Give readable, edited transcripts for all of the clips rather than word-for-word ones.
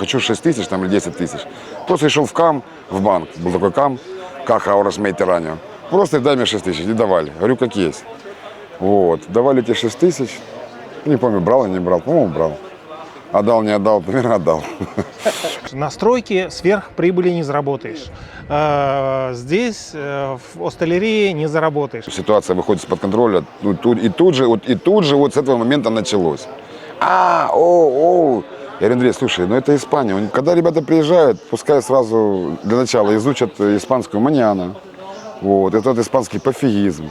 хочу 6 тысяч там, или 10 тысяч. Просто шел в КАМ, в банк. Был такой КАМ, Каха Аурас Мейтеранио. Просто дай мне 6 тысяч. И давали. Говорю, как есть. Вот. Давали эти 6 тысяч. Не помню, брал или не брал. По-моему, брал. Отдал, не отдал, примерно отдал. На стройке сверхприбыли не заработаешь. Здесь, в осталерее, не заработаешь. Ситуация выходит из-под контроля. И тут же вот с этого момента началось. Я говорю, Андрей, слушай, ну это Испания. Когда ребята приезжают, пускай сразу для начала изучат испанскую маньяну. Вот, этот испанский пофигизм.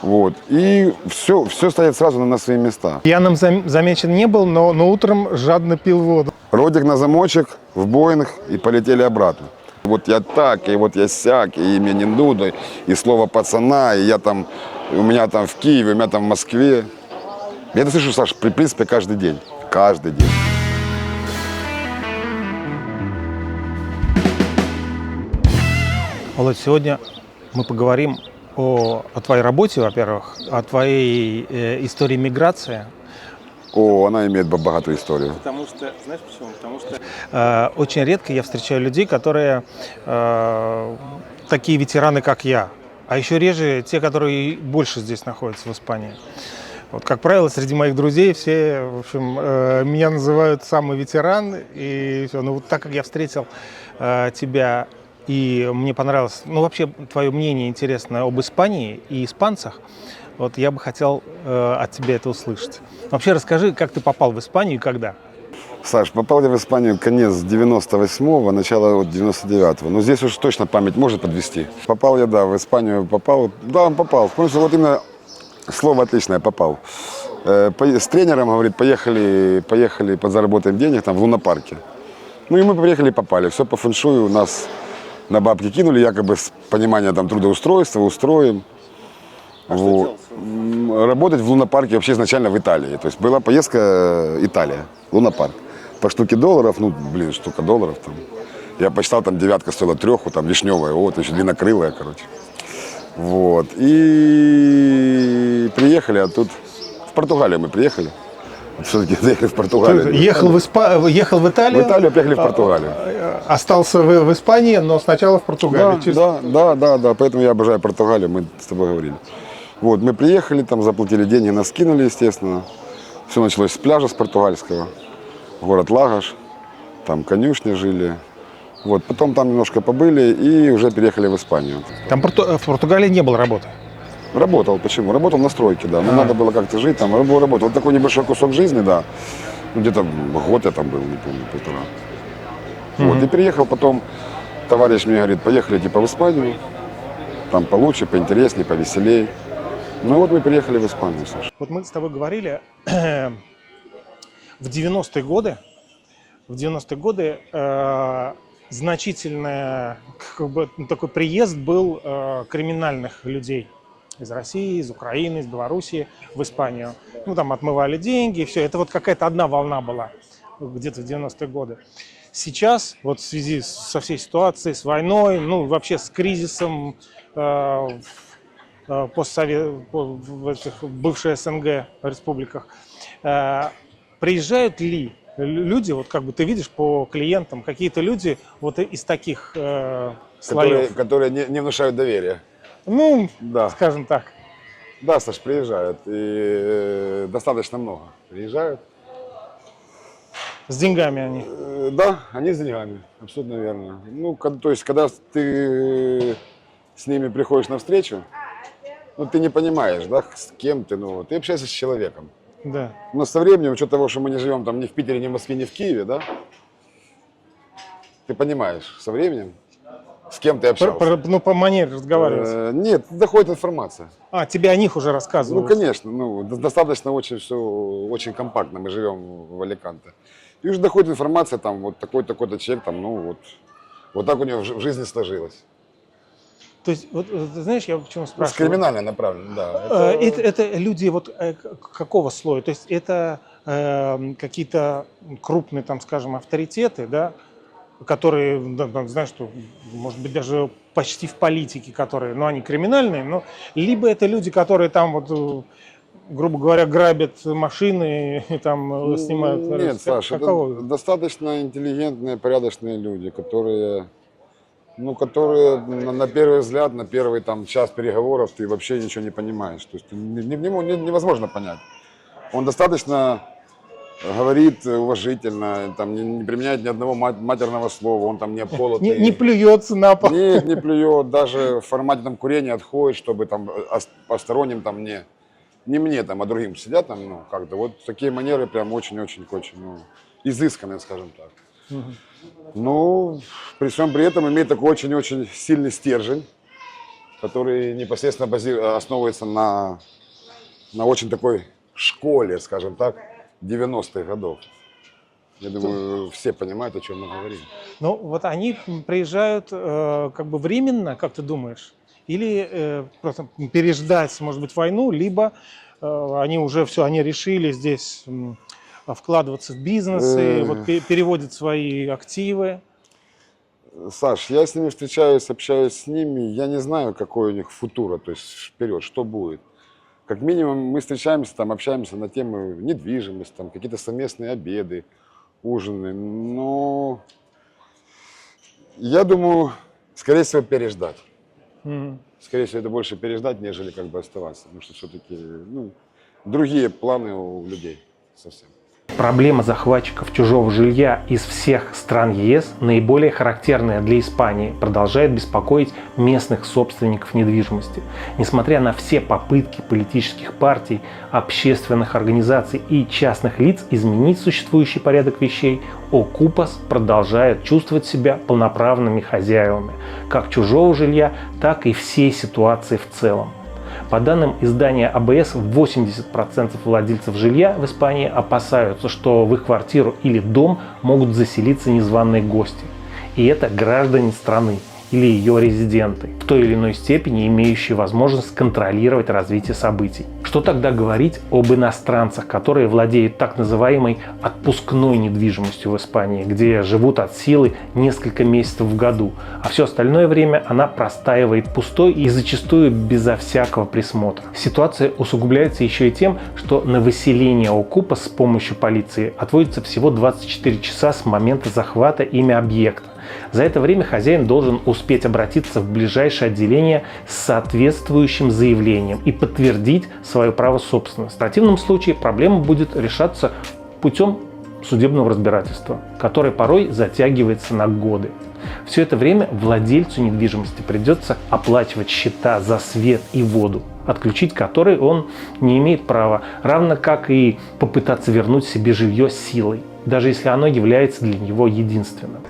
Вот. И все стоит сразу на свои места. Пьяным замечен не был, но утром жадно пил воду. Ротик на замочек, в Боинг и полетели обратно. Вот я так, и вот я сяк, и имя не Дуда, и слово пацана, и у меня там в Киеве, у меня там в Москве. Я это слышу, Саш, в принципе, каждый день. Каждый день. Володь, сегодня мы поговорим о твоей работе, во-первых, о твоей истории миграции. Она имеет богатую историю. Потому что, знаешь почему? Потому что очень редко я встречаю людей, которые такие ветераны, как я. А еще реже те, которые больше здесь находятся в Испании. Вот, как правило, среди моих друзей все, в общем, меня называют самый ветеран. И все. Но вот так как я встретил тебя, и мне понравилось, вообще, твое мнение интересно об Испании и испанцах, вот я бы хотел от тебя это услышать. Вообще расскажи, как ты попал в Испанию и когда? Саш, попал я в Испанию конец 98-го, начало 99-го. Но здесь уж точно память может подвести. Попал я, в Испанию попал. Да, попал. В смысле, вот именно слово отличное, попал. С тренером, говорит, поехали подзаработаем денег там в лунопарке. И мы приехали и попали. Все по фэншую нас на бабки кинули, якобы с понимания там трудоустройства, устроим. Вот. Работать в лунопарке вообще изначально в Италии. То есть была поездка Италия, лунопарк. По штуке долларов, штука долларов там. Я посчитал, там девятка стоила 3, там вишневая, еще длиннокрылая, короче. Вот. И приехали, а тут в Португалию мы приехали. Все-таки заехали в Португалию. Ехал в Италию? В Италию, приехали в Португалию. Остался в Испании, но сначала в Португалии. Да, поэтому я обожаю Португалию, мы с тобой говорили. Вот, мы приехали, там заплатили деньги, нас скинули, естественно. Все началось с пляжа, с португальского. Город Лагаш, там конюшни жили. Вот, потом там немножко побыли и уже переехали в Испанию. Там в Португалии не было работы? Работал, почему? Работал на стройке, да. Но надо было как-то жить там, работал. Вот такой небольшой кусок жизни, да. Где-то год я там был, не помню, 1,5. Вот, и переехал потом, товарищ мне говорит, поехали в Испанию. Там получше, поинтереснее, повеселей. Вот мы приехали в Испанию, Саша. Вот мы с тобой говорили, в 90-е годы, значительный такой приезд был криминальных людей из России, из Украины, из Белоруссии в Испанию. Там отмывали деньги, все. Это вот какая-то одна волна была где-то в 90-е годы. Сейчас, вот в связи со всей ситуацией, с войной, вообще с кризисом в этих бывших СНГ республиках, приезжают ли люди, вот как бы ты видишь по клиентам, какие-то люди вот из таких слоев? Которые не внушают доверия. Да. Скажем так. Да, Саш, приезжают. И достаточно много приезжают. С деньгами они? Да, они с деньгами, абсолютно верно. То есть, когда ты с ними приходишь навстречу, ты не понимаешь, да, с кем ты, ты общаешься с человеком. Да. Но со временем, учет того, что мы не живем там ни в Питере, ни в Москве, ни в Киеве, да, ты понимаешь со временем, с кем ты общался. По манере разговаривать. Нет, доходит информация. Тебе о них уже рассказывают? Конечно, достаточно очень все, очень компактно, мы живем в Аликанте. И уже доходит информация, там, вот такой-то человек, там, вот так у него в жизни сложилось. То есть, вот, ты знаешь, я почему спрашиваю? С криминально направленно, да. Это люди какого слоя? То есть это какие-то крупные, там, скажем, авторитеты, да, которые, знаешь, что, может быть, даже почти в политике, которые, они криминальные, но либо это люди, которые там грубо говоря, грабят машины и там снимают? Нет, Саша, Каково? это достаточно интеллигентные, порядочные люди, которые, ну, которые на первый взгляд, на первый там, час переговоров ты вообще ничего не понимаешь. То есть невозможно понять. Он достаточно говорит уважительно, там, не применяет ни одного матерного слова, он там не обколотый. Не плюется на пол. Нет, не плюет, даже в формате там, курения отходит, чтобы там посторонним там не мне там, а другим сидят там, ну, как-то. Вот такие манеры прям очень-очень, ну, изысканные, скажем так. Ну, при всем при этом имеет такой очень-очень сильный стержень, который непосредственно основывается на очень такой школе, скажем так, 90-х годов. Я думаю, все понимают, о чем мы говорим. Ну, вот они приезжают как бы временно, как ты думаешь? Или просто переждать, может быть, войну, либо они уже все, они решили здесь вкладываться в бизнесы, вот переводят свои активы. Саш, я с ними встречаюсь, общаюсь с ними, я не знаю, какой у них футура, то есть вперед, что будет. Как минимум мы встречаемся, там, общаемся на темы недвижимости, там, какие-то совместные обеды, ужины. Но я думаю, скорее всего, переждать. Скорее всего, это больше переждать, нежели как бы оставаться. Потому что все-таки ну, другие планы у людей совсем. Проблема захватчиков чужого жилья из всех стран ЕС, наиболее характерная для Испании, продолжает беспокоить местных собственников недвижимости. Несмотря на все попытки политических партий, общественных организаций и частных лиц изменить существующий порядок вещей, Окупас продолжает чувствовать себя полноправными хозяевами как чужого жилья, так и всей ситуации в целом. По данным издания АБС, 80% владельцев жилья в Испании опасаются, что в их квартиру или дом могут заселиться незваные гости. И это граждане страны или ее резиденты, в той или иной степени имеющие возможность контролировать развитие событий. Что тогда говорить об иностранцах, которые владеют так называемой отпускной недвижимостью в Испании, где живут от силы несколько месяцев в году, а все остальное время она простаивает пустой и зачастую безо всякого присмотра. Ситуация усугубляется еще и тем, что на выселение Окупас с помощью полиции отводится всего 24 часа с момента захвата ими объекта. За это время хозяин должен успеть обратиться в ближайшее отделение с соответствующим заявлением и подтвердить свое право собственности. В противном случае проблема будет решаться путем судебного разбирательства, которое порой затягивается на годы. Все это время владельцу недвижимости придется оплачивать счета за свет и воду, отключить которые он не имеет права, равно как и попытаться вернуть себе жилье силой, даже если оно является для него единственным.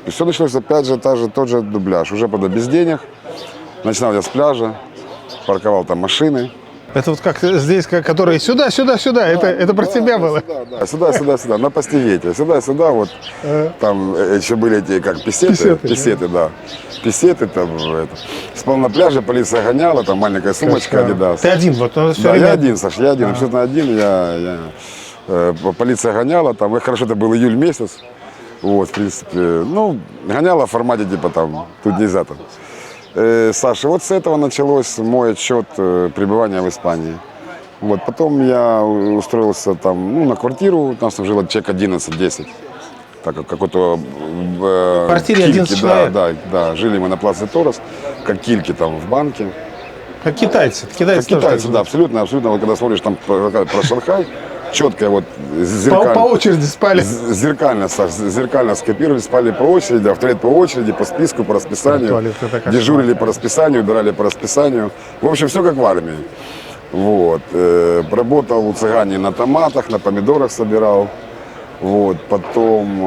Все началось опять же тот же дубляж. Уже правда без денег. Начинал я с пляжа, парковал там машины. Это вот как здесь, которые сюда, это про тебя было? Сюда, на Постивете. Сюда, вот. Там еще были эти, как, писеты, да. Писеты там, это. Спал на пляже, полиция гоняла, там маленькая сумочка, Adidas. Ты один, вот? Да, я один, Саш, абсолютно один. Полиция гоняла, там, и хорошо, это был июль месяц. Вот, в принципе, ну, гоняла в формате, типа, там, тут нельзя там. Саша, вот с этого началось мой отчет пребывания в Испании. Вот, потом я устроился там, ну, на квартиру, у нас там жило человек 11-10. Так, как какой-то в квартире 11 человек? Да, жили мы на Плаце Торос, как кильки там в банке. Как китайцы. Китайцы, да, абсолютно. Вот когда смотришь там про Шанхай, четко вот зеркально. По очереди спали. Зеркально скопировали, спали по очереди, а в туалет по очереди, по списку, по расписанию. Дежурили по расписанию, убирали по расписанию. В общем, все как в армии. Вот. Работал у цыгане на томатах, на помидорах собирал. Вот. Потом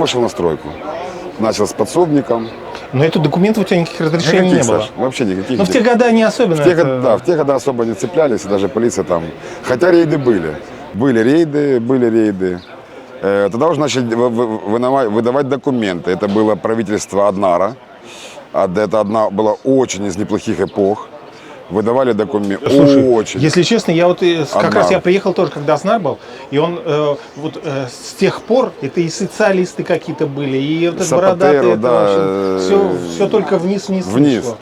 вышел на стройку. Начал с подсобником. Но это документов у тебя никаких разрешений не было? Саш, вообще никаких. Но в те годы не особенно. В те годы особо не цеплялись, и даже полиция там. Хотя рейды были. Были рейды. Тогда уже начали выдавать документы. Это было правительство Аднара. Это одна была очень из неплохих эпох. выдавали документы. Слушай, Очень. если честно, я вот как Одна. раз я приехал тоже, когда Азнар был, и он с тех пор это и социалисты какие-то были, и вот этот Сапатеро, бородатый, да, все только вниз вниз. шло.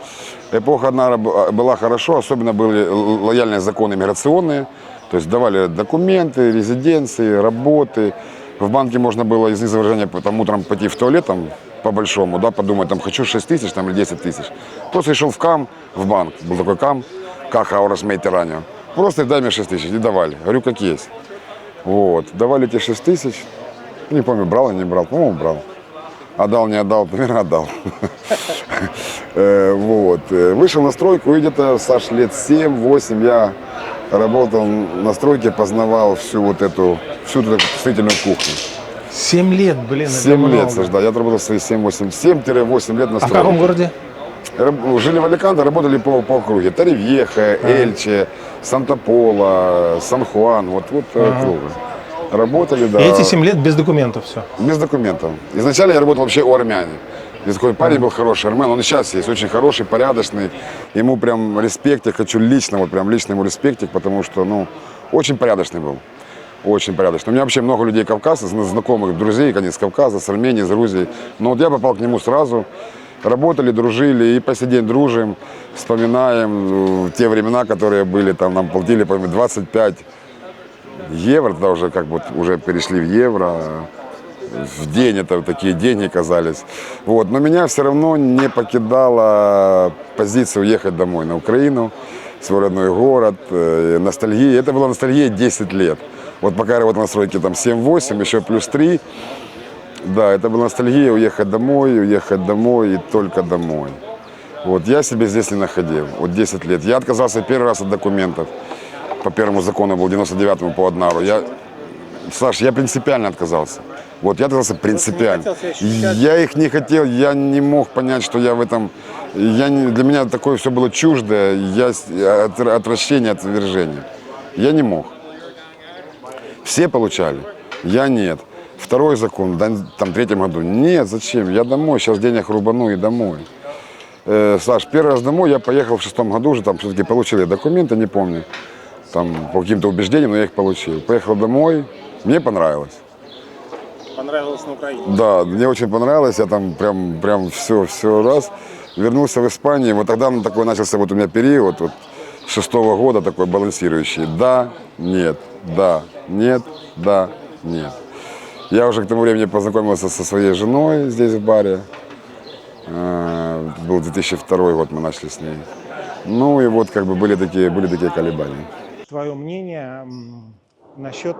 Эпоха Азнара была хорошо, особенно были лояльные законы миграционные, то есть давали документы, резиденции, работы. В банке можно было, из выражения, там, утром пойти в туалет, там, по-большому, да, подумать, там, хочу 6 тысяч там, или 10 тысяч. Просто шел в КАМ, в банк, был такой КАМ, Каха Аурас Мейтеранио. Просто дай мне 6 тысяч, и давали. Говорю, как есть. Вот, давали эти 6 тысяч, не помню, брал или не брал, по-моему, брал. Отдал, не отдал, примерно отдал. Вот. Вышел на стройку, и где-то, Саш, лет 7-8 я работал на стройке, познавал всю вот эту строительную кухню. 7 лет, блин, 7 лет, Саш, да, я отработал свои 7-8 лет на А в стройке. каком городе? Жили в Аликанте, работали по округе. Торревьеха, Эльче, Санта-Пола, Сан-Хуан, вот округа. Работали, да. И эти 7 лет без документов все. Без документов. Изначально я работал вообще у армяне. Здесь такой парень был хороший, армян, он и сейчас есть, очень хороший, порядочный. Ему прям респектик, хочу лично, вот прям лично ему респектик, потому что, ну, очень порядочный был. Очень порядочный. У меня вообще много людей Кавказа, знакомых, друзей, конечно, с Кавказа, с Армении, с Грузии. Но вот я попал к нему сразу. Работали, дружили, и по сей день дружим, вспоминаем те времена, которые были, там нам платили, по-моему, 25 евро, тогда уже как бы уже перешли в евро. В день это такие деньги казались. Вот. Но меня все равно не покидала позиция уехать домой на Украину, свой родной город, ностальгия. Это была ностальгия 10 лет. Вот пока я работал на стройке там 7-8, еще плюс 3. Да, это была ностальгия уехать домой и только домой. Вот я себе здесь не находил, вот 10 лет. Я отказался первый раз от документов. По первому закону был 99-му по Аднару. Саш, я принципиально отказался. Вот я отказался принципиально. Я их не хотел, я не мог понять, что я в этом... для меня такое все было чуждое, отвращение, отвержение. Я не мог. Все получали, я нет. Второй закон, там, в третьем году. Нет, зачем? Я домой, сейчас денег рубану и домой. Саш, первый раз домой я поехал в 6-м году, уже там все-таки получил я документы, не помню. Там по каким-то убеждениям, но я их получил. Поехал домой, мне понравилось. Понравилось на Украине? Да, мне очень понравилось, я там прям все раз. Вернулся в Испанию, вот тогда такой начался вот у меня период, вот, с 6-го года такой балансирующий. Да, нет, да, нет, да, нет. Я уже к тому времени познакомился со своей женой здесь в баре. Был 2002 год, мы начали с ней. Ну и вот как бы были такие колебания. Твое мнение насчет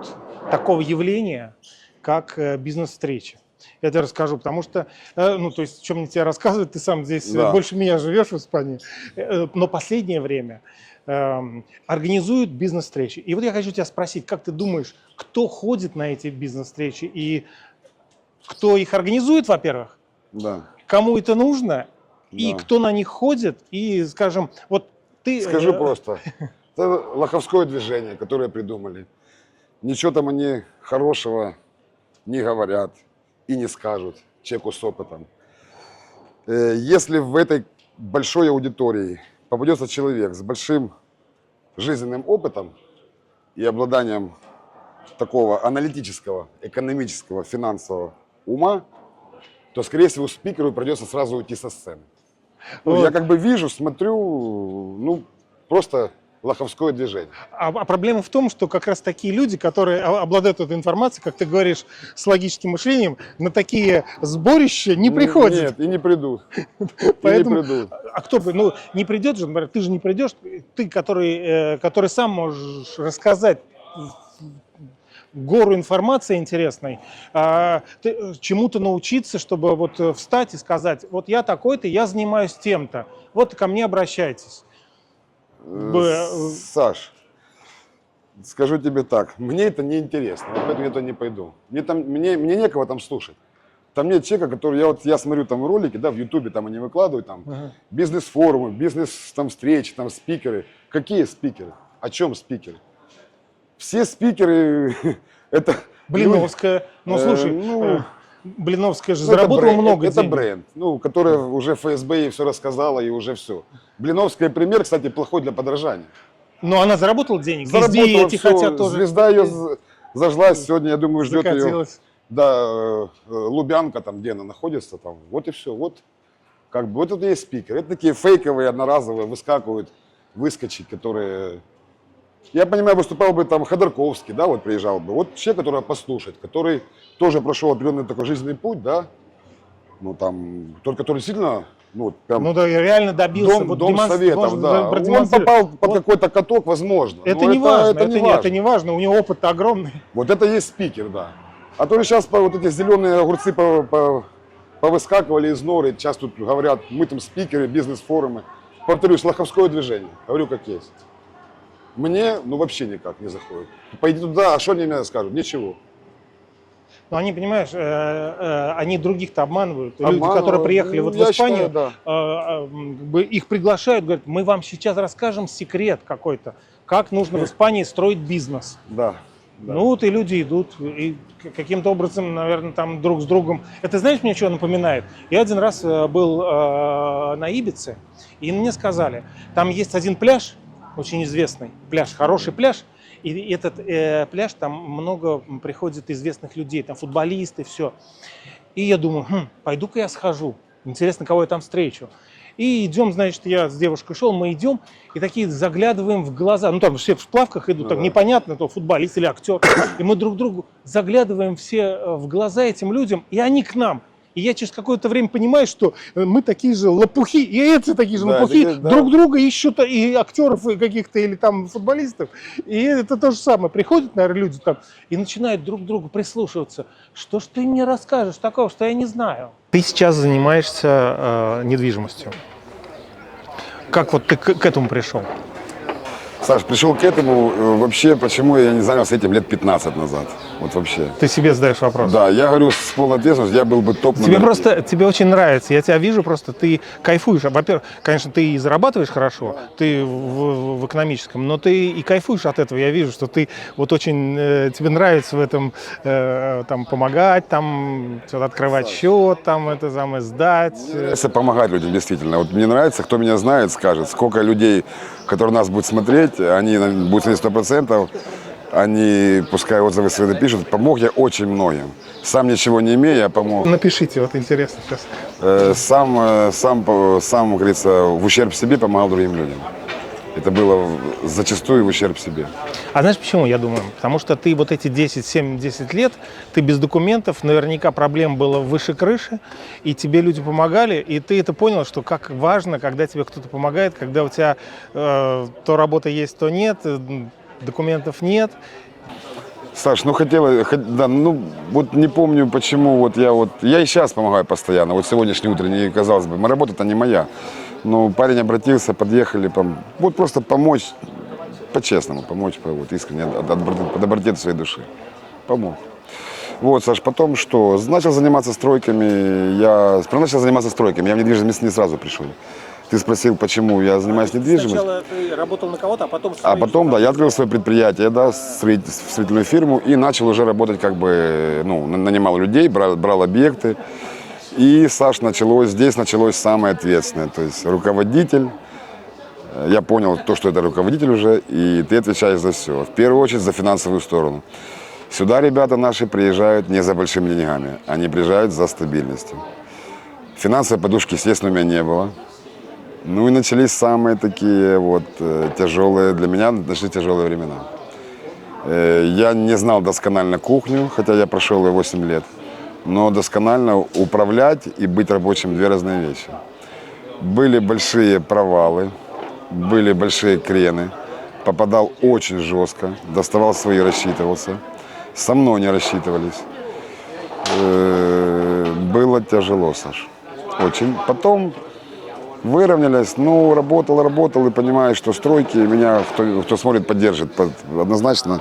такого явления, как бизнес-встречи? Я тебе расскажу, потому что, ну, то есть, чем мне тебе рассказывать, ты сам здесь больше меня живешь в Испании. Но последнее время организуют бизнес-встречи. И вот я хочу тебя спросить, как ты думаешь, кто ходит на эти бизнес-встречи и кто их организует, во-первых, Да. кому это нужно, и Да. кто на них ходит, и, скажем, вот ты... Скажу просто, это лоховское движение, которое придумали. Ничего там они хорошего не говорят и не скажут человеку с опытом. Если в этой большой аудитории попадется человек с большим жизненным опытом и обладанием такого аналитического, экономического, финансового ума, то, скорее всего, спикеру придется сразу уйти со сцены. Ну, я как бы вижу, смотрю, ну, просто лоховское движение. А проблема в том, что как раз такие люди, которые обладают этой информацией, как ты говоришь, с логическим мышлением, на такие сборища не приходят. Нет, и не придут. Поэтому, И не придут. а кто бы, ну, не придет же, например, ты же не придешь, ты, который сам можешь рассказать гору информации интересной, чему-то научиться, чтобы вот встать и сказать, вот я такой-то, я занимаюсь тем-то, вот ко мне обращайтесь. Саш, скажу тебе так, мне это не интересно, вот поэтому я туда не пойду. Мне некого там слушать. Там нет человека, который, я смотрю там ролики, да, в Ютубе там они выкладывают, там, бизнес-форумы, бизнес-встречи, там, спикеры. Какие спикеры? О чем спикеры? Все спикеры, это... Блиновская, ну, слушай, Блиновская же Ну, это заработала бренд, много это денег. бренд, ну, который уже ФСБ ей все рассказала и уже все. Блиновская пример, кстати, плохой для подражания. Но она заработала денег. Везде Заработала эти все, хотят тоже. звезда ее зажглась, сегодня, я думаю, ждет ее, Закатилась. да, Лубянка, там, где она находится, там, вот и все, вот, как бы, вот это и есть спикер. Это такие фейковые, одноразовые, выскакивают, выскочки, которые... Я понимаю, выступал бы там Ходорковский, да, вот приезжал бы. Вот человек, которого послушать, который тоже прошел определенный такой жизненный путь, да, ну там, тот, который действительно, ну вот прям Ну да, я реально добился. дом советов, да. Он попал под какой-то каток, возможно. Это но не важно, это не важно. это не важно, у него опыт огромный. Вот это и есть спикер, да. А то сейчас вот эти зеленые огурцы повыскакивали из норы, сейчас тут говорят, мы там спикеры, бизнес-форумы. Повторюсь, лоховское движение, говорю как есть. Мне, ну, вообще никак не заходит. Пойди туда, а что они мне скажут? Ничего. Но они, понимаешь, они других-то обманывают. Люди, Обманывают. которые приехали вот в Я Испанию, считаю, как бы их приглашают, говорят, мы вам сейчас расскажем секрет какой-то, как нужно в Испании строить бизнес. Да. Да. Ну вот и люди идут, и каким-то образом, наверное, там друг с другом. Это знаешь, мне что напоминает? Я один раз был на Ибице, и мне сказали, там есть один пляж, очень известный пляж, хороший пляж, и этот пляж, там много приходит известных людей, там футболисты, все. И я думаю, пойду-ка я схожу, интересно, кого я там встречу. И идем, значит, я с девушкой шел, мы идем, и такие заглядываем в глаза. Ну, там все в плавках идут, так непонятно, то футболист или актер. И мы друг другу заглядываем все в глаза этим людям, и они к нам. И я через какое-то время понимаю, что мы такие же лопухи, и эти такие же лопухи да. друг друга ищут, и актеров, и каких-то, или там футболистов. И это то же самое. Приходят, наверное, люди там и начинают друг к другу прислушиваться. Что ж ты мне расскажешь такого, что я не знаю? Ты сейчас занимаешься недвижимостью. Как вот ты к этому пришел? Саш, пришел к этому, вообще, почему я не занялся этим лет 15 назад, вот вообще. Ты себе задаешь вопрос. Да, я говорю с полной ответственностью, я был бы топ Тебе просто, тебе очень нравится, я тебя вижу, просто ты кайфуешь. Во-первых, конечно, ты и зарабатываешь хорошо, ты в экономическом, но ты и кайфуешь от этого. Я вижу, что ты вот очень, тебе нравится в этом там помогать, там что-то открывать счет, там это самое сдать. Мне нравится помогать людям, действительно. Вот мне нравится, кто меня знает, скажет, сколько людей, которые нас будут смотреть, они будут смотреть 100%, они, пускай отзывы свои напишут, помог я очень многим. Сам ничего не имея, я помог. Напишите, вот интересно сейчас. Сам, как говорится, в ущерб себе помогал другим людям. Это было зачастую в ущерб себе. А знаешь почему, я думаю? Потому что ты вот эти 7-10 лет, ты без документов, наверняка проблем было выше крыши, и тебе люди помогали, и ты это понял, что как важно, когда тебе кто-то помогает, когда у тебя то работа есть, то нет, документов нет. Саш, ну да, ну вот не помню почему, я и сейчас помогаю постоянно, вот сегодняшний утренний, казалось бы, работа-то не моя. Но парень обратился, подъехали, вот просто помочь, по-честному, помочь, вот искренне, от доброте своей души. Помог. Вот, Саш, потом что? Начал заниматься стройками, я в недвижимость не сразу пришел. Ты спросил, почему я занимаюсь недвижимостью. Сначала ты работал на кого-то, а потом... А потом, да, я открыл свое предприятие, да, строительную фирму и начал уже работать, нанимал людей, брал объекты. И, Саш, здесь началось самое ответственное, то есть руководитель. Я понял что это руководитель уже, и ты отвечаешь за все. В первую очередь за финансовую сторону. Сюда ребята наши приезжают не за большими деньгами, они приезжают за стабильностью. Финансовой подушки, естественно, у меня не было. Ну и начались самые такие тяжелые, для меня начались тяжелые времена. Я не знал досконально кухню, хотя я прошел ее 8 лет. Но досконально управлять и быть рабочим – две разные вещи. Были большие провалы, были большие крены, попадал очень жестко, доставал свои, рассчитывался, со мной не рассчитывались. Было тяжело, Саш, очень. Потом выровнялись, работал и понимаешь, что стройки меня, кто смотрит, поддержит однозначно.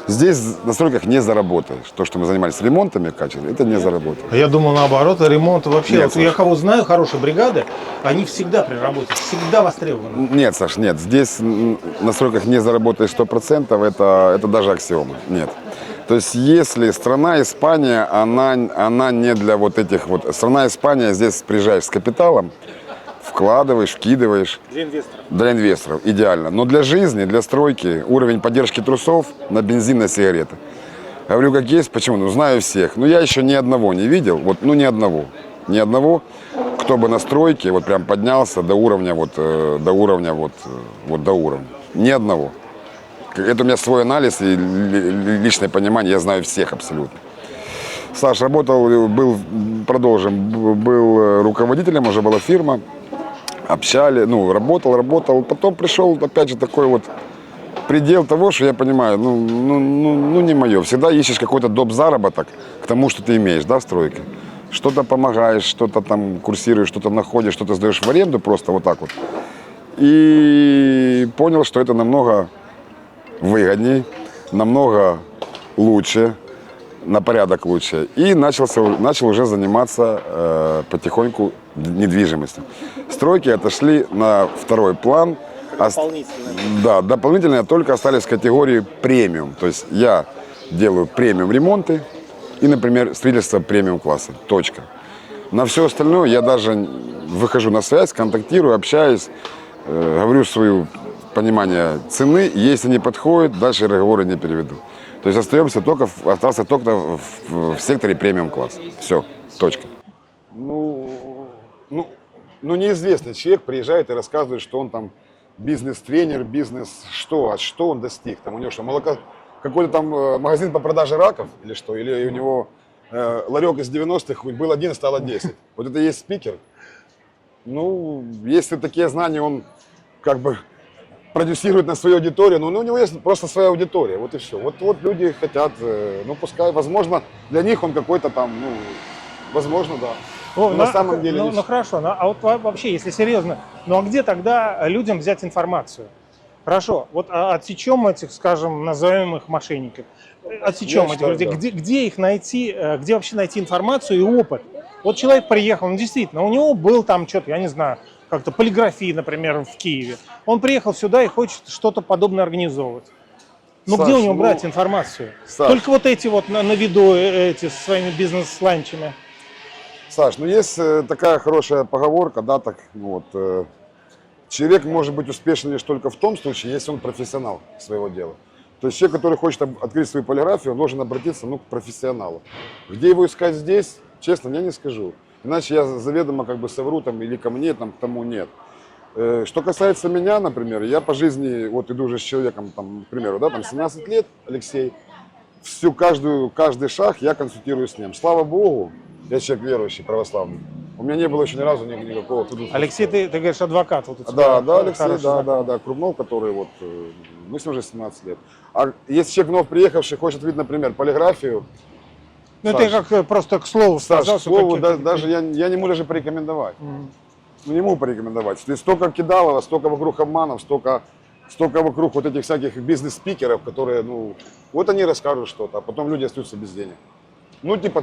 Здесь на стройках не заработаешь. То, что мы занимались ремонтами качественно, это не заработаешь. Я думал наоборот, ремонт вообще. Нет, Я кого знаю, хорошие бригады, они всегда при работе, всегда востребованы. Нет, Саш, нет. Здесь на стройках не заработаешь 100%, это даже аксиома. Нет. То есть если страна Испания, она не для вот этих вот... Страна Испания, здесь приезжаешь с капиталом, вкладываешь, вкидываешь. Для инвесторов. Для инвесторов, идеально. Но для жизни, для стройки, уровень поддержки трусов на бензин, на сигареты. Говорю, как есть, почему? Ну, знаю всех. Но я еще ни одного не видел, вот, ну, ни одного. Ни одного, кто бы на стройке вот прям поднялся до уровня, до уровня. Ни одного. Это у меня свой анализ и личное понимание, я знаю всех абсолютно. Саш работал, был руководителем, уже была фирма, общали, ну, работал. Потом пришел, опять же, такой вот предел того, что я понимаю, не мое. Всегда ищешь какой-то доп. Заработок к тому, что ты имеешь, да, в стройке. Что-то помогаешь, что-то там курсируешь, что-то находишь, что-то сдаешь в аренду просто вот так вот. И понял, что это намного выгодней, намного лучше, на порядок лучше. И начал уже заниматься потихоньку недвижимостью. Стройки отошли на второй план. Дополнительно. Да, дополнительно только остались в категории премиум. То есть я делаю премиум ремонты и, например, строительство премиум класса. Точка. На все остальное я даже выхожу на связь, контактирую, общаюсь, говорю свое понимание цены. Если не подходит, дальше разговоры не переведу. То есть остался только в секторе премиум класса. Все, точка. Неизвестный человек приезжает и рассказывает, что он там бизнес-тренер, что он достиг. Там у него что, какой-то там магазин по продаже раков или что? Или у него ларек из 90-х был 1, стало 10. Вот это и есть спикер. Ну, если такие знания он как бы продюсирует на свою аудиторию, но у него есть просто своя аудитория, вот и все. Вот люди хотят, пускай, возможно, для них он какой-то там, возможно, да. На самом деле... Ну хорошо, а вот вообще, если серьезно, а где тогда людям взять информацию? Хорошо, вот отсечем этих, скажем, назовем их мошенников, отсечем этих людей, да. Где их найти, где вообще найти информацию и опыт? Вот человек приехал, действительно, у него был там что-то, я не знаю, как-то полиграфия, например, в Киеве. Он приехал сюда и хочет что-то подобное организовывать. Саш, где у него брать информацию? Саш, только вот эти вот на виду, эти со своими бизнес-ланчами. Саш, есть такая хорошая поговорка, да, человек может быть успешен лишь только в том случае, если он профессионал своего дела. То есть человек, который хочет открыть свою полиграфию, он должен обратиться к профессионалу. Где его искать здесь, честно, я не скажу. Иначе я заведомо совру или ко мне, к тому нет. Что касается меня, например, я по жизни иду уже с человеком, к примеру, 17 лет, Алексей, каждый шаг я консультирую с ним. Слава Богу, я человек верующий, православный. У меня не было еще ни разу никакого... Алексей, ты говоришь, адвокат. Да, Алексей, да, Крупнов, который мы с ним уже 17 лет. А если человек вновь приехавший хочет видеть, например, полиграфию... это как просто к слову сказал. К слову, даже я не могу даже порекомендовать. Не могу порекомендовать. То есть столько кидалово, столько вокруг обманов, столько вокруг этих всяких бизнес-спикеров, которые, вот они расскажут что-то, а потом люди остаются без денег.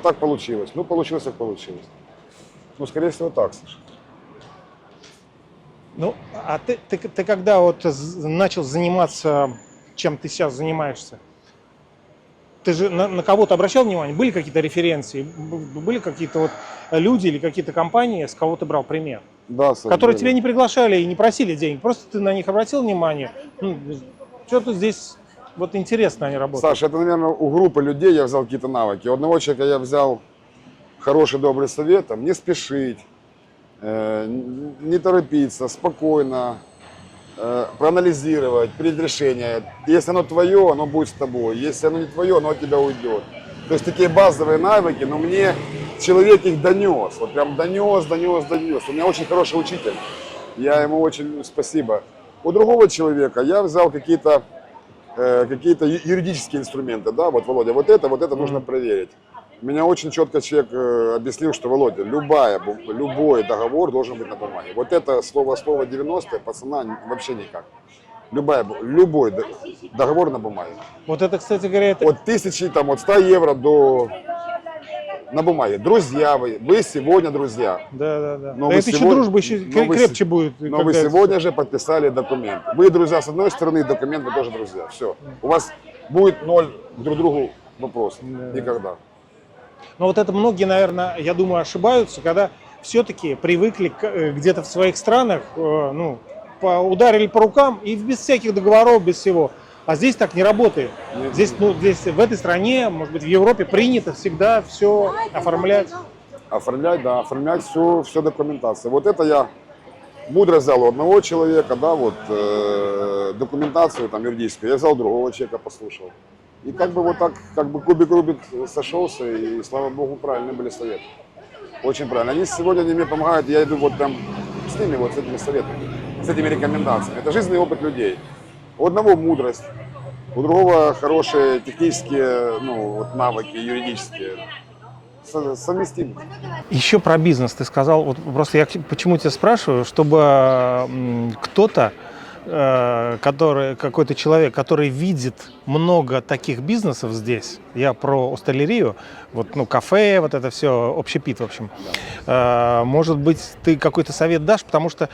Так получилось. Получилось, как получилось. Скорее всего, так, Саша. А ты когда начал заниматься, чем ты сейчас занимаешься, ты же на кого-то обращал внимание? Были какие-то референции? Были какие-то люди или какие-то компании, с кого ты брал пример? Да, Саша, которые тебя не приглашали и не просили денег, просто ты на них обратил внимание. Что-то здесь интересно они работают. Саша, это, наверное, у группы людей я взял какие-то навыки. У одного человека я взял хороший, добрый совет, не спешить, не торопиться, спокойно, проанализировать, принять решение. Если оно твое, оно будет с тобой. Если оно не твое, оно от тебя уйдет. То есть такие базовые навыки, но мне человек их донес. Прям донес. У меня очень хороший учитель. Я ему очень спасибо. У другого человека я взял какие-то юридические инструменты. Да, Володя, вот это нужно проверить. Меня очень четко человек объяснил, что, Володя, любой договор должен быть на бумаге. Это слово 90, пацана, вообще никак. Любой договор на бумаге. Это, кстати говоря, От 1000, от 100 евро до... На бумаге. Друзья вы сегодня друзья. Да. Но это еще дружба еще крепче будет. Но вы сегодня же подписали документ. Вы друзья с одной стороны, документ вы тоже друзья. Все. У вас будет ноль друг другу вопрос. Никогда. Но вот это многие, наверное, я думаю, ошибаются, когда все-таки привыкли где-то в своих странах, ну, ударили по рукам и без всяких договоров, без всего. А здесь так не работает. Здесь, ну, здесь в этой стране, может быть, в Европе принято всегда все оформлять. Оформлять, да, оформлять всю документацию. Вот это я мудро взял у одного человека, да, вот документацию там юридическую, я взял другого человека, послушал. И как бы вот так, как бы кубик сошелся, и слава богу, правильные были советы. Очень правильно. Они сегодня мне помогают, я иду вот прям с ними, вот с этими советами, с этими рекомендациями. Это жизненный опыт людей. У одного мудрость, у другого хорошие технические, ну, вот навыки юридические. Совместимы. Еще про бизнес ты сказал. Вот просто я почему тебя спрашиваю, чтобы кто-то, какой-то человек, который видит много таких бизнесов здесь, я про осталерию, вот, ну, кафе, вот это все, общепит, в общем. Может быть, ты какой-то совет дашь, потому что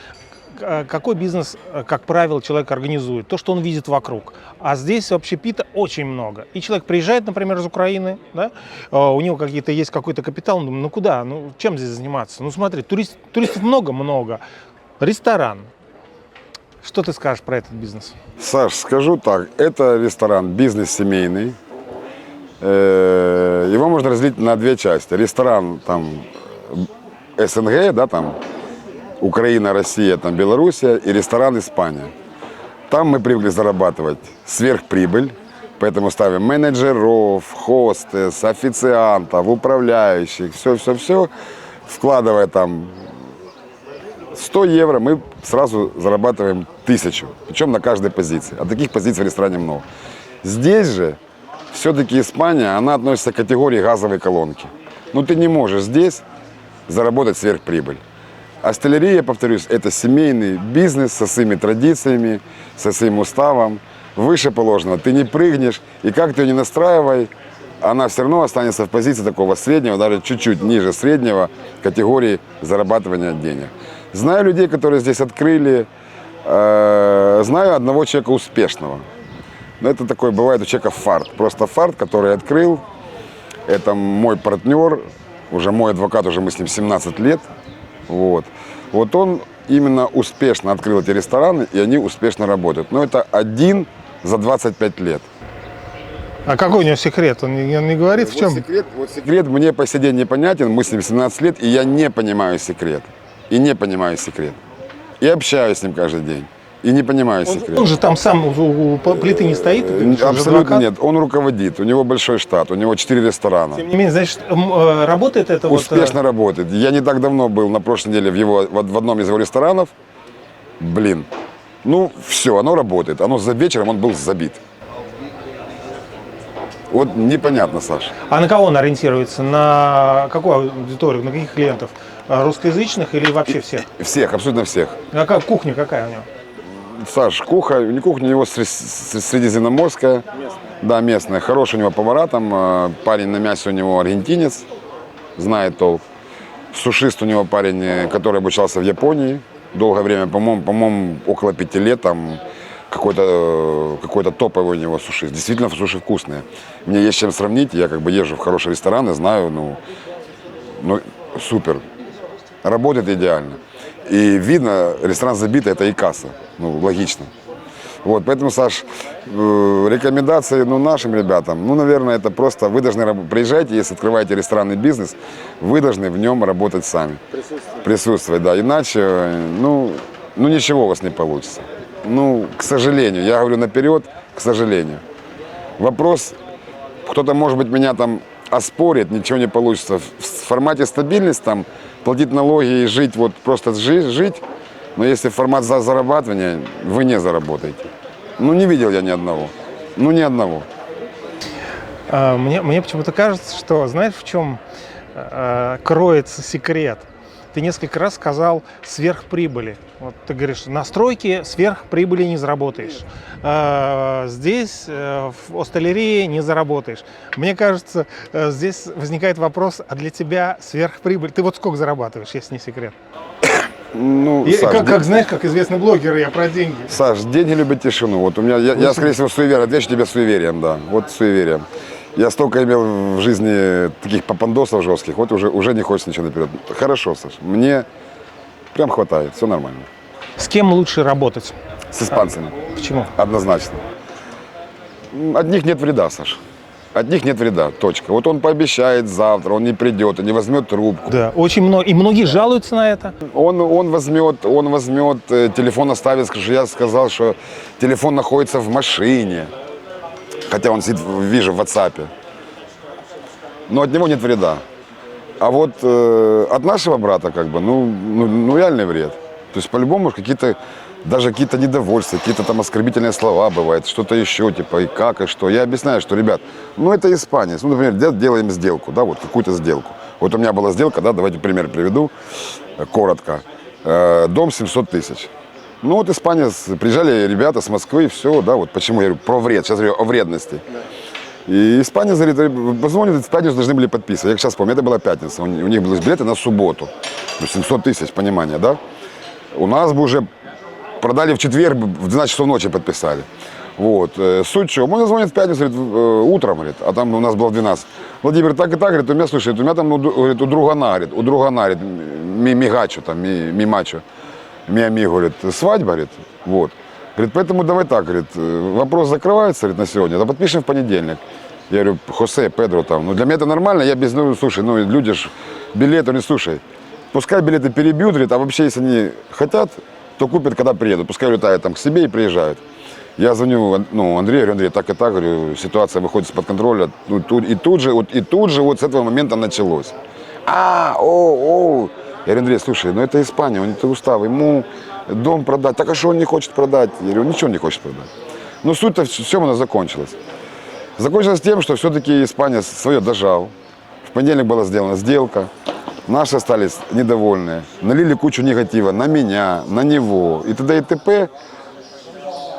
какой бизнес, как правило, человек организует? То, что он видит вокруг. А здесь общепита очень много. И человек приезжает, например, из Украины, да? У него какие-то есть какой-то капитал, он думает, ну куда, ну чем здесь заниматься? Ну смотри, туристов много-много, ресторан. Что ты скажешь про этот бизнес? Саш, скажу так, это ресторан, бизнес семейный. Его можно разделить на две части. Ресторан там СНГ, да, там Украина, Россия, там Белоруссия, и ресторан Испания. Там мы привыкли зарабатывать сверхприбыль, поэтому ставим менеджеров, хостес, официантов, управляющих, все, вкладывая там 100 евро, мы сразу зарабатываем 1000, причем на каждой позиции. А таких позиций в ресторане много. Здесь же все-таки Испания, она относится к категории газовой колонки. Ну ты не можешь здесь заработать сверхприбыль. Осталерия, повторюсь, это семейный бизнес со своими традициями, со своим уставом. Выше положено, ты не прыгнешь, и как ты ее не настраивай, она все равно останется в позиции такого среднего, даже чуть-чуть ниже среднего категории зарабатывания денег. Знаю людей, которые здесь открыли, знаю одного человека успешного. Но это такой бывает у человека фарт, просто фарт, который открыл. Это мой партнер, уже мой адвокат, уже мы с ним 17 лет. Вот он именно успешно открыл эти рестораны, и они успешно работают. Но это один за 25 лет. А какой у него секрет? Он не говорит, в чем? Секрет мне по сей день непонятен. Мы с ним 17 лет, и я не понимаю секрет. И общаюсь с ним каждый день. И не понимаю секрет. Он же там сам у плиты не стоит? Абсолютно нет. Он руководит, у него большой штат, у него 4 ресторана. Тем не менее, значит, работает это? Успешно работает. Я не так давно был на прошлой неделе в одном из его ресторанов. Блин, ну все, оно работает. За вечером он был забит. Вот непонятно, Саша. А на кого он ориентируется? На какую аудиторию? На каких клиентов? Русскоязычных или вообще всех? Всех, абсолютно всех. А кухня какая у него? Саш, кухня у него средиземноморская. Местная. Да, местная. Хороший у него повара там. Парень на мясе у него аргентинец, знает толк. Сушист у него парень, который обучался в Японии. Долгое время, по-моему, около 5 лет там какой-то топовый у него сушист. Действительно, суши вкусные. Мне есть чем сравнить. Я как бы езжу в хорошие рестораны, знаю, ну супер. Работает идеально. И видно, ресторан забит, это и касса. Ну, логично. Вот, поэтому, Саш, рекомендации нашим ребятам, наверное, это просто вы должны приезжайте, если открываете ресторанный бизнес, вы должны в нем работать сами. Присутствовать, да. Иначе, ничего у вас не получится. К сожалению, я говорю наперед, к сожалению. Вопрос, кто-то, может быть, меня там оспорит, ничего не получится. В формате стабильность, там, платить налоги и жить, вот просто жить, но если формат зарабатывания, вы не заработаете. Не видел я ни одного. Ни одного. Мне почему-то кажется, что, знаешь, в чем кроется секрет? Ты несколько раз сказал сверхприбыли. Вот ты говоришь, на стройке сверхприбыли не заработаешь. Здесь в осталерии не заработаешь. Мне кажется, здесь возникает вопрос, а для тебя сверхприбыль? Ты вот сколько зарабатываешь, если не секрет? Саш, как знаешь, как известный блогер, я про деньги. Саш, деньги любят тишину. Вот у меня, я скорее всего, суеверие. Отвечу тебе суеверием, да. Вот суеверием. Я столько имел в жизни таких попандосов жестких, вот уже не хочется ничего наперед. Хорошо, Саш, мне прям хватает, все нормально. С кем лучше работать? С испанцами, Почему? однозначно. От них нет вреда, Саш. От них нет вреда, точка. Вот он пообещает завтра, он не придет, не возьмет трубку. Да, очень много. И многие жалуются на это. Он возьмет, телефон оставит, скажет, я сказал, что телефон находится в машине. Хотя он сидит, вижу, в WhatsApp. Но от него нет вреда. А вот от нашего брата, как бы, ну реальный вред. То есть по-любому даже какие-то недовольства, какие-то там оскорбительные слова бывают, что-то еще, типа, и как, и что. Я объясняю, что, ребят, это испанец. Например, делаем сделку, да, вот какую-то сделку. Вот у меня была сделка, да, давайте пример приведу, коротко. Дом 700 тысяч. Ну вот испанец, приезжали ребята с Москвы, все, да, вот почему я говорю про вред, сейчас говорю о вредности. И испанец говорит, позвонит, в пятницу должны были подписывать. Я сейчас помню, это была пятница, у них были билеты на субботу. 700 тысяч, понимание, да? У нас бы уже продали в четверг, в 12 часов ночи подписали. Вот. Суть что? Он звонит в пятницу, говорит, утром, говорит, а там у нас было в 12. Владимир, так и так, говорит, у меня, слушай, у меня там, говорит, у другана, говорит, мигачо, там, мимачо, миами, говорит, свадьба, говорит, вот. Говорит, поэтому давай так, говорит, вопрос закрывается, говорит, на сегодня, да подпишем в понедельник. Я говорю, Хосе, Педро там, для меня это нормально, я без, слушай, люди ж, билеты, слушай, пускай билеты перебьют, говорит, а вообще, если они хотят, то купят, когда приедут. Пускай летают там к себе и приезжают. Я звоню Андрею, говорю, Андрей, так и так, говорю, ситуация выходит из-под контроля. И тут же вот с этого момента началось. Я говорю, Андрей, слушай, это Испания, это устав, ему дом продать. Так а что он не хочет продать? Я говорю, ничего не хочет продать. Но суть-то все у нас закончилось. Закончилось тем, что все-таки Испания свое дожал. В понедельник была сделана сделка. Наши остались недовольные, налили кучу негатива на меня, на него и т.д. и т.п.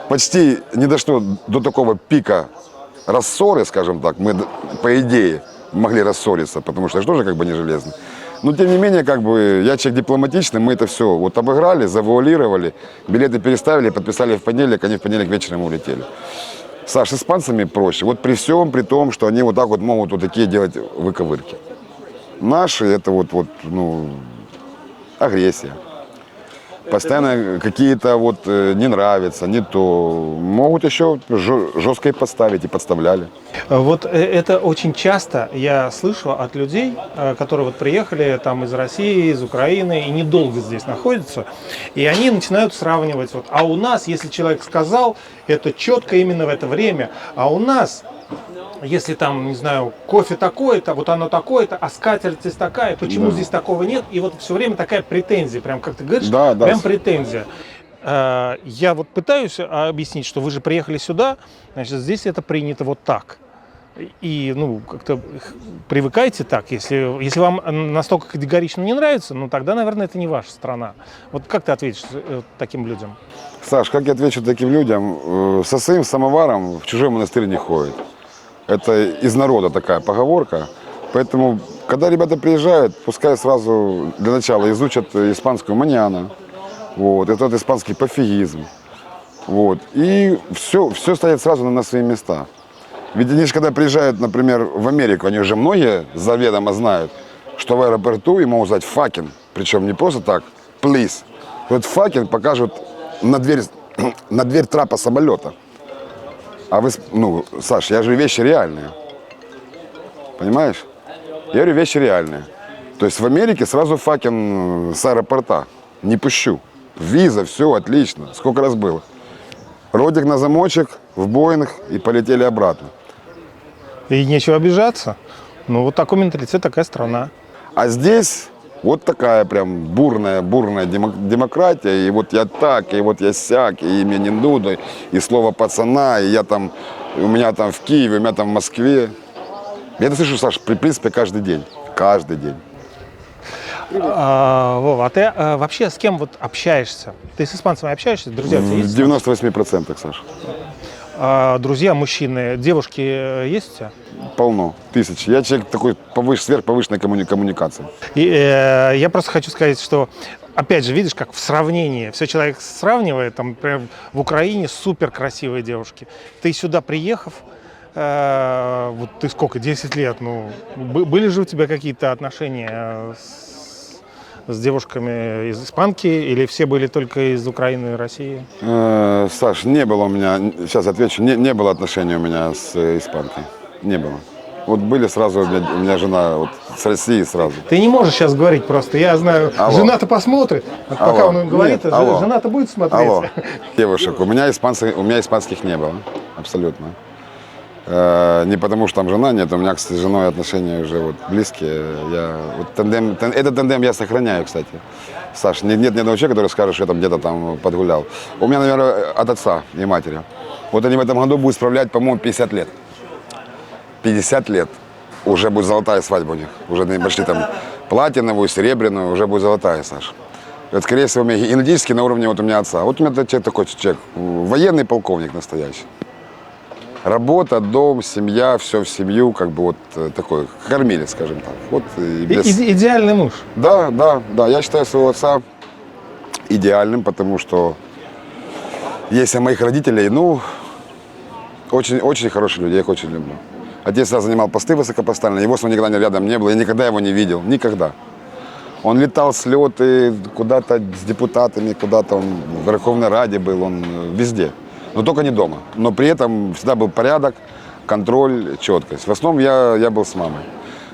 Почти не дошло до такого пика рассоры, скажем так. Мы, по идее, могли рассориться, потому что я же тоже как бы не железный. Но, тем не менее, как бы, я человек дипломатичный, мы это все вот обыграли, завуалировали, билеты переставили, подписали в понедельник, они в понедельник вечером улетели. Саш, с испанцами проще. Вот при всем, при том, что они вот так вот могут вот такие делать выковырки. Наши это агрессия. Постоянно какие-то не нравятся, не то. Могут еще жестко и подставить, и подставляли. Вот это очень часто я слышу от людей, которые приехали там из России, из Украины и недолго здесь находятся, и они начинают сравнивать. А у нас, если человек сказал, это четко именно в это время, а у нас... Если там, не знаю, кофе такое-то, вот оно такое-то, а скатерть здесь такая, почему здесь такого нет? И вот все время такая претензия, прям как ты говоришь, прям претензия. Я пытаюсь объяснить, что вы же приехали сюда, значит, здесь это принято вот так. И, как-то привыкайте так. Если вам настолько категорично не нравится, тогда, наверное, это не ваша страна. Вот как ты ответишь таким людям? Саш, как я отвечу таким людям? Со своим самоваром в чужой монастырь не ходит. Это из народа такая поговорка. Поэтому, когда ребята приезжают, пускай сразу для начала изучат испанскую маньяну, этот испанский пофигизм. И все стоит сразу на свои места. Ведь они же, когда приезжают, например, в Америку, они уже многие заведомо знают, что в аэропорту им могут сказать «факин», причем не просто так «please». Этот «факин» покажут на дверь трапа самолета. А вы, Саш, я же вещи реальные. Понимаешь? Я говорю, вещи реальные. То есть в Америке сразу факин с аэропорта. Не пущу. Виза, все отлично. Сколько раз было. Ротик на замочек, в Боинг и полетели обратно. И нечего обижаться. Вот такой менталитет, такая страна. А здесь вот такая прям бурная демократия. И я так, и я сяк, и имя не Дуда, и слово пацана, и у меня там в Киеве, у меня там в Москве. Я это слышу, Саш, в принципе, каждый день. Каждый день. Вова, а ты вообще с кем общаешься? Ты с испанцами общаешься? Друзья у тебя есть? В 98%, Саша. Друзья, мужчины, девушки есть у тебя? Полно, тысячи. Я человек такой сверхповышенной коммуникации. И я просто хочу сказать, что, опять же, видишь, как в сравнении, все человек сравнивает, там, например, в Украине супер красивые девушки. Ты сюда приехав, Вот ты сколько, 10 лет, ну, были же у тебя какие-то отношения с девушками из испанки, или все были только из Украины и России? Саш, не было у меня, сейчас отвечу, не было отношений у меня с испанкой. Не было. Вот были сразу, у меня жена вот, с России сразу. Ты не можешь сейчас говорить просто, я знаю, Алло. жена-то посмотрит, вот Алло. пока он говорит, Нет, алло. жена-то будет смотреть. Алло, девушек, у меня испанских не было, абсолютно. Не потому, что там жена нет, у меня, кстати, с женой отношения уже вот близкие. Этот тандем я сохраняю, кстати. Саш, нет ни одного человека, который скажет, что я там где-то там подгулял. У меня, наверное, от отца и матери. Вот они в этом году будут справлять, по-моему, 50 лет. 50 лет. Уже будет золотая свадьба у них. Уже они пошли там платиновую, серебряную, уже будет золотая, Саша. Это, скорее всего, генетически на уровне вот у меня отца. Вот у меня такой человек, военный полковник настоящий. Работа, дом, семья, все в семью, как бы вот такой кормилец, скажем так. Вот, и без... Идеальный муж. Да, я считаю своего отца идеальным, потому что есть у моих родителей, ну, очень, очень хорошие люди, я их очень люблю. Отец всегда занимал посты высокопоставленные, его никогда рядом не было, я никогда его не видел, никогда. Он летал с леты куда-то с депутатами, куда-то он в Верховной Раде был, он везде. Но только не дома. Но при этом всегда был порядок, контроль, четкость. В основном я был с мамой.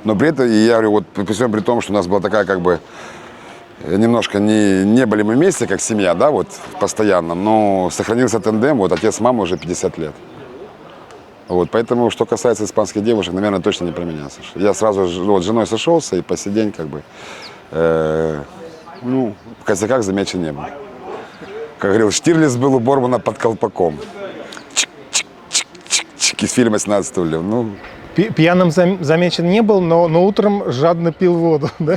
Но при этом, и я говорю, вот при всем при том, что у нас была такая как бы, немножко не были мы вместе, как семья, да, вот постоянно, но сохранился тандем, вот отец с мамой уже 50 лет. Вот, поэтому, что касается испанских девушек, наверное, точно не про меня, Саша. Я сразу вот, с женой сошелся и по сей день как бы, ну, в косяках замечен не был. Как говорил, Штирлиц был у Бормана под колпаком. Чик-чик-чик-чик из фильма «17 стульев». Ну. Пьяным замечен не был, но утром жадно пил воду, да?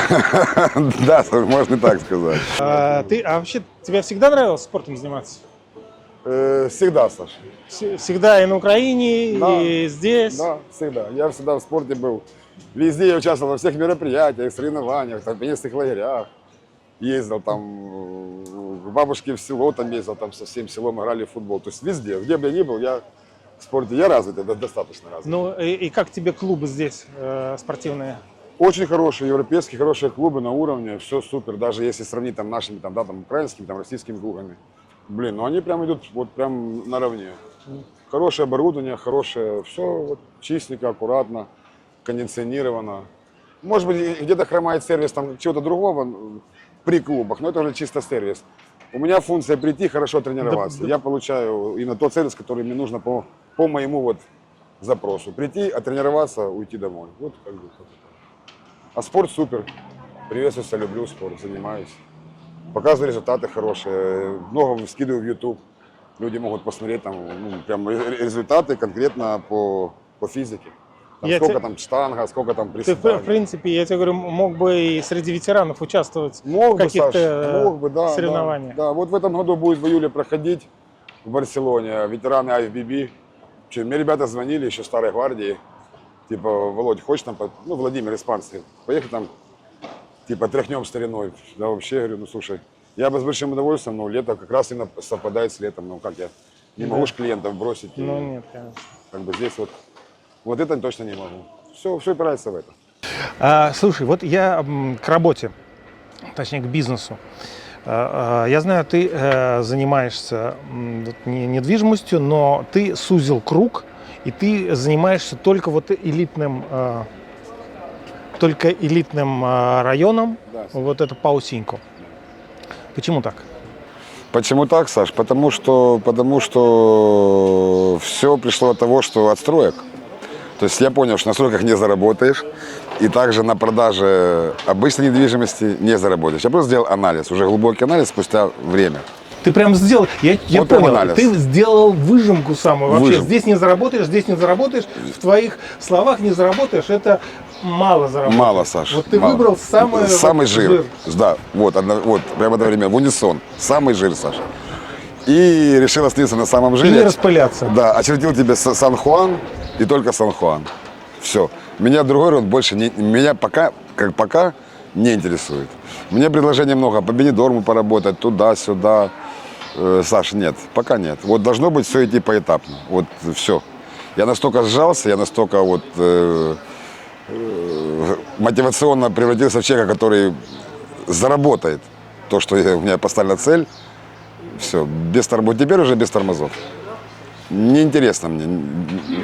Да, можно и так сказать. А вообще, тебе всегда нравилось спортом заниматься? Всегда, Саша. Всегда и на Украине, Да. и здесь? Да, всегда. Я всегда в спорте был. Везде я участвовал во всех мероприятиях, соревнованиях, там, в пионерских лагерях. Ездил там к бабушке в село, там ездил, там со всем селом играли в футбол. То есть везде, где бы я ни был, я в спорте, я развитый, достаточно развитый. Ну и как тебе клубы здесь спортивные? Очень хорошие, европейские, хорошие клубы на уровне, все супер. Даже если сравнить там нашими, там, да, там, украинскими, там, российскими клубами. Блин, ну они прям идут вот прям наравне. Хорошее оборудование, хорошее, все вот, чистенько, аккуратно, кондиционировано. Может быть, где-то хромает сервис там чего-то другого при клубах, но это уже чисто сервис. У меня функция прийти, хорошо тренироваться. Я получаю именно тот сервис, который мне нужно по моему вот запросу. Прийти, оттренироваться, уйти домой. Вот как бы. А спорт супер. Приветствую, люблю спорт, занимаюсь. Показываю результаты хорошие. Много скидываю в YouTube. Люди могут посмотреть там, ну, прям результаты конкретно по физике. Там, сколько там штанга, сколько там приседаний. Ты, в принципе, я тебе говорю, мог бы и среди ветеранов участвовать мог в каких-то мог бы, да, соревнованиях. Да, вот в этом году будет в июле проходить в Барселоне ветераны IFBB. Мне ребята звонили еще старой гвардии. Типа, Володь, хочешь там, ну, Владимир испанский, поехать там, типа, тряхнем стариной. Да, вообще, говорю, ну, слушай, я бы с большим удовольствием, но лето как раз именно совпадает с летом. Ну, как я не могу ж клиентов бросить. Ну, нет, конечно. Как бы здесь вот это точно не могу. Все опирается в это. Слушай, вот я к работе, точнее, к бизнесу. Я знаю, ты занимаешься недвижимостью, но ты сузил круг, и ты занимаешься только вот элитным районом, Да. вот это Паусинько. Почему так? Почему так, Саш? Потому что все пришло от того, что отстроек. То есть я понял, что на стройках не заработаешь, и также на продаже обычной недвижимости не заработаешь. Я просто сделал анализ, уже глубокий анализ спустя время. Ты прям сделал, я Вот прям понял, анализ. ты сделал выжимку самую. Вообще, Выжимку. здесь не заработаешь, в твоих словах не заработаешь, это мало заработаешь. Мало, Саш. Вот ты мало. выбрал самый жир. Да, вот прямо одновременно, в унисон. Самый жир, Саша. И решил остановиться на самом И жире. не распыляться. Да, очертил тебе Сан-Хуан и только Сан-Хуан. Все. Меня другой район больше меня пока не интересует. Мне предложений много, по Бенедорму поработать, туда-сюда. Саша, нет, пока нет. Вот должно быть все идти поэтапно. Вот все. Я настолько сжался, я настолько вот мотивационно превратился в человека, который заработает то, что у меня поставлена цель. Все, без тормозов. Теперь уже без тормозов. Неинтересно мне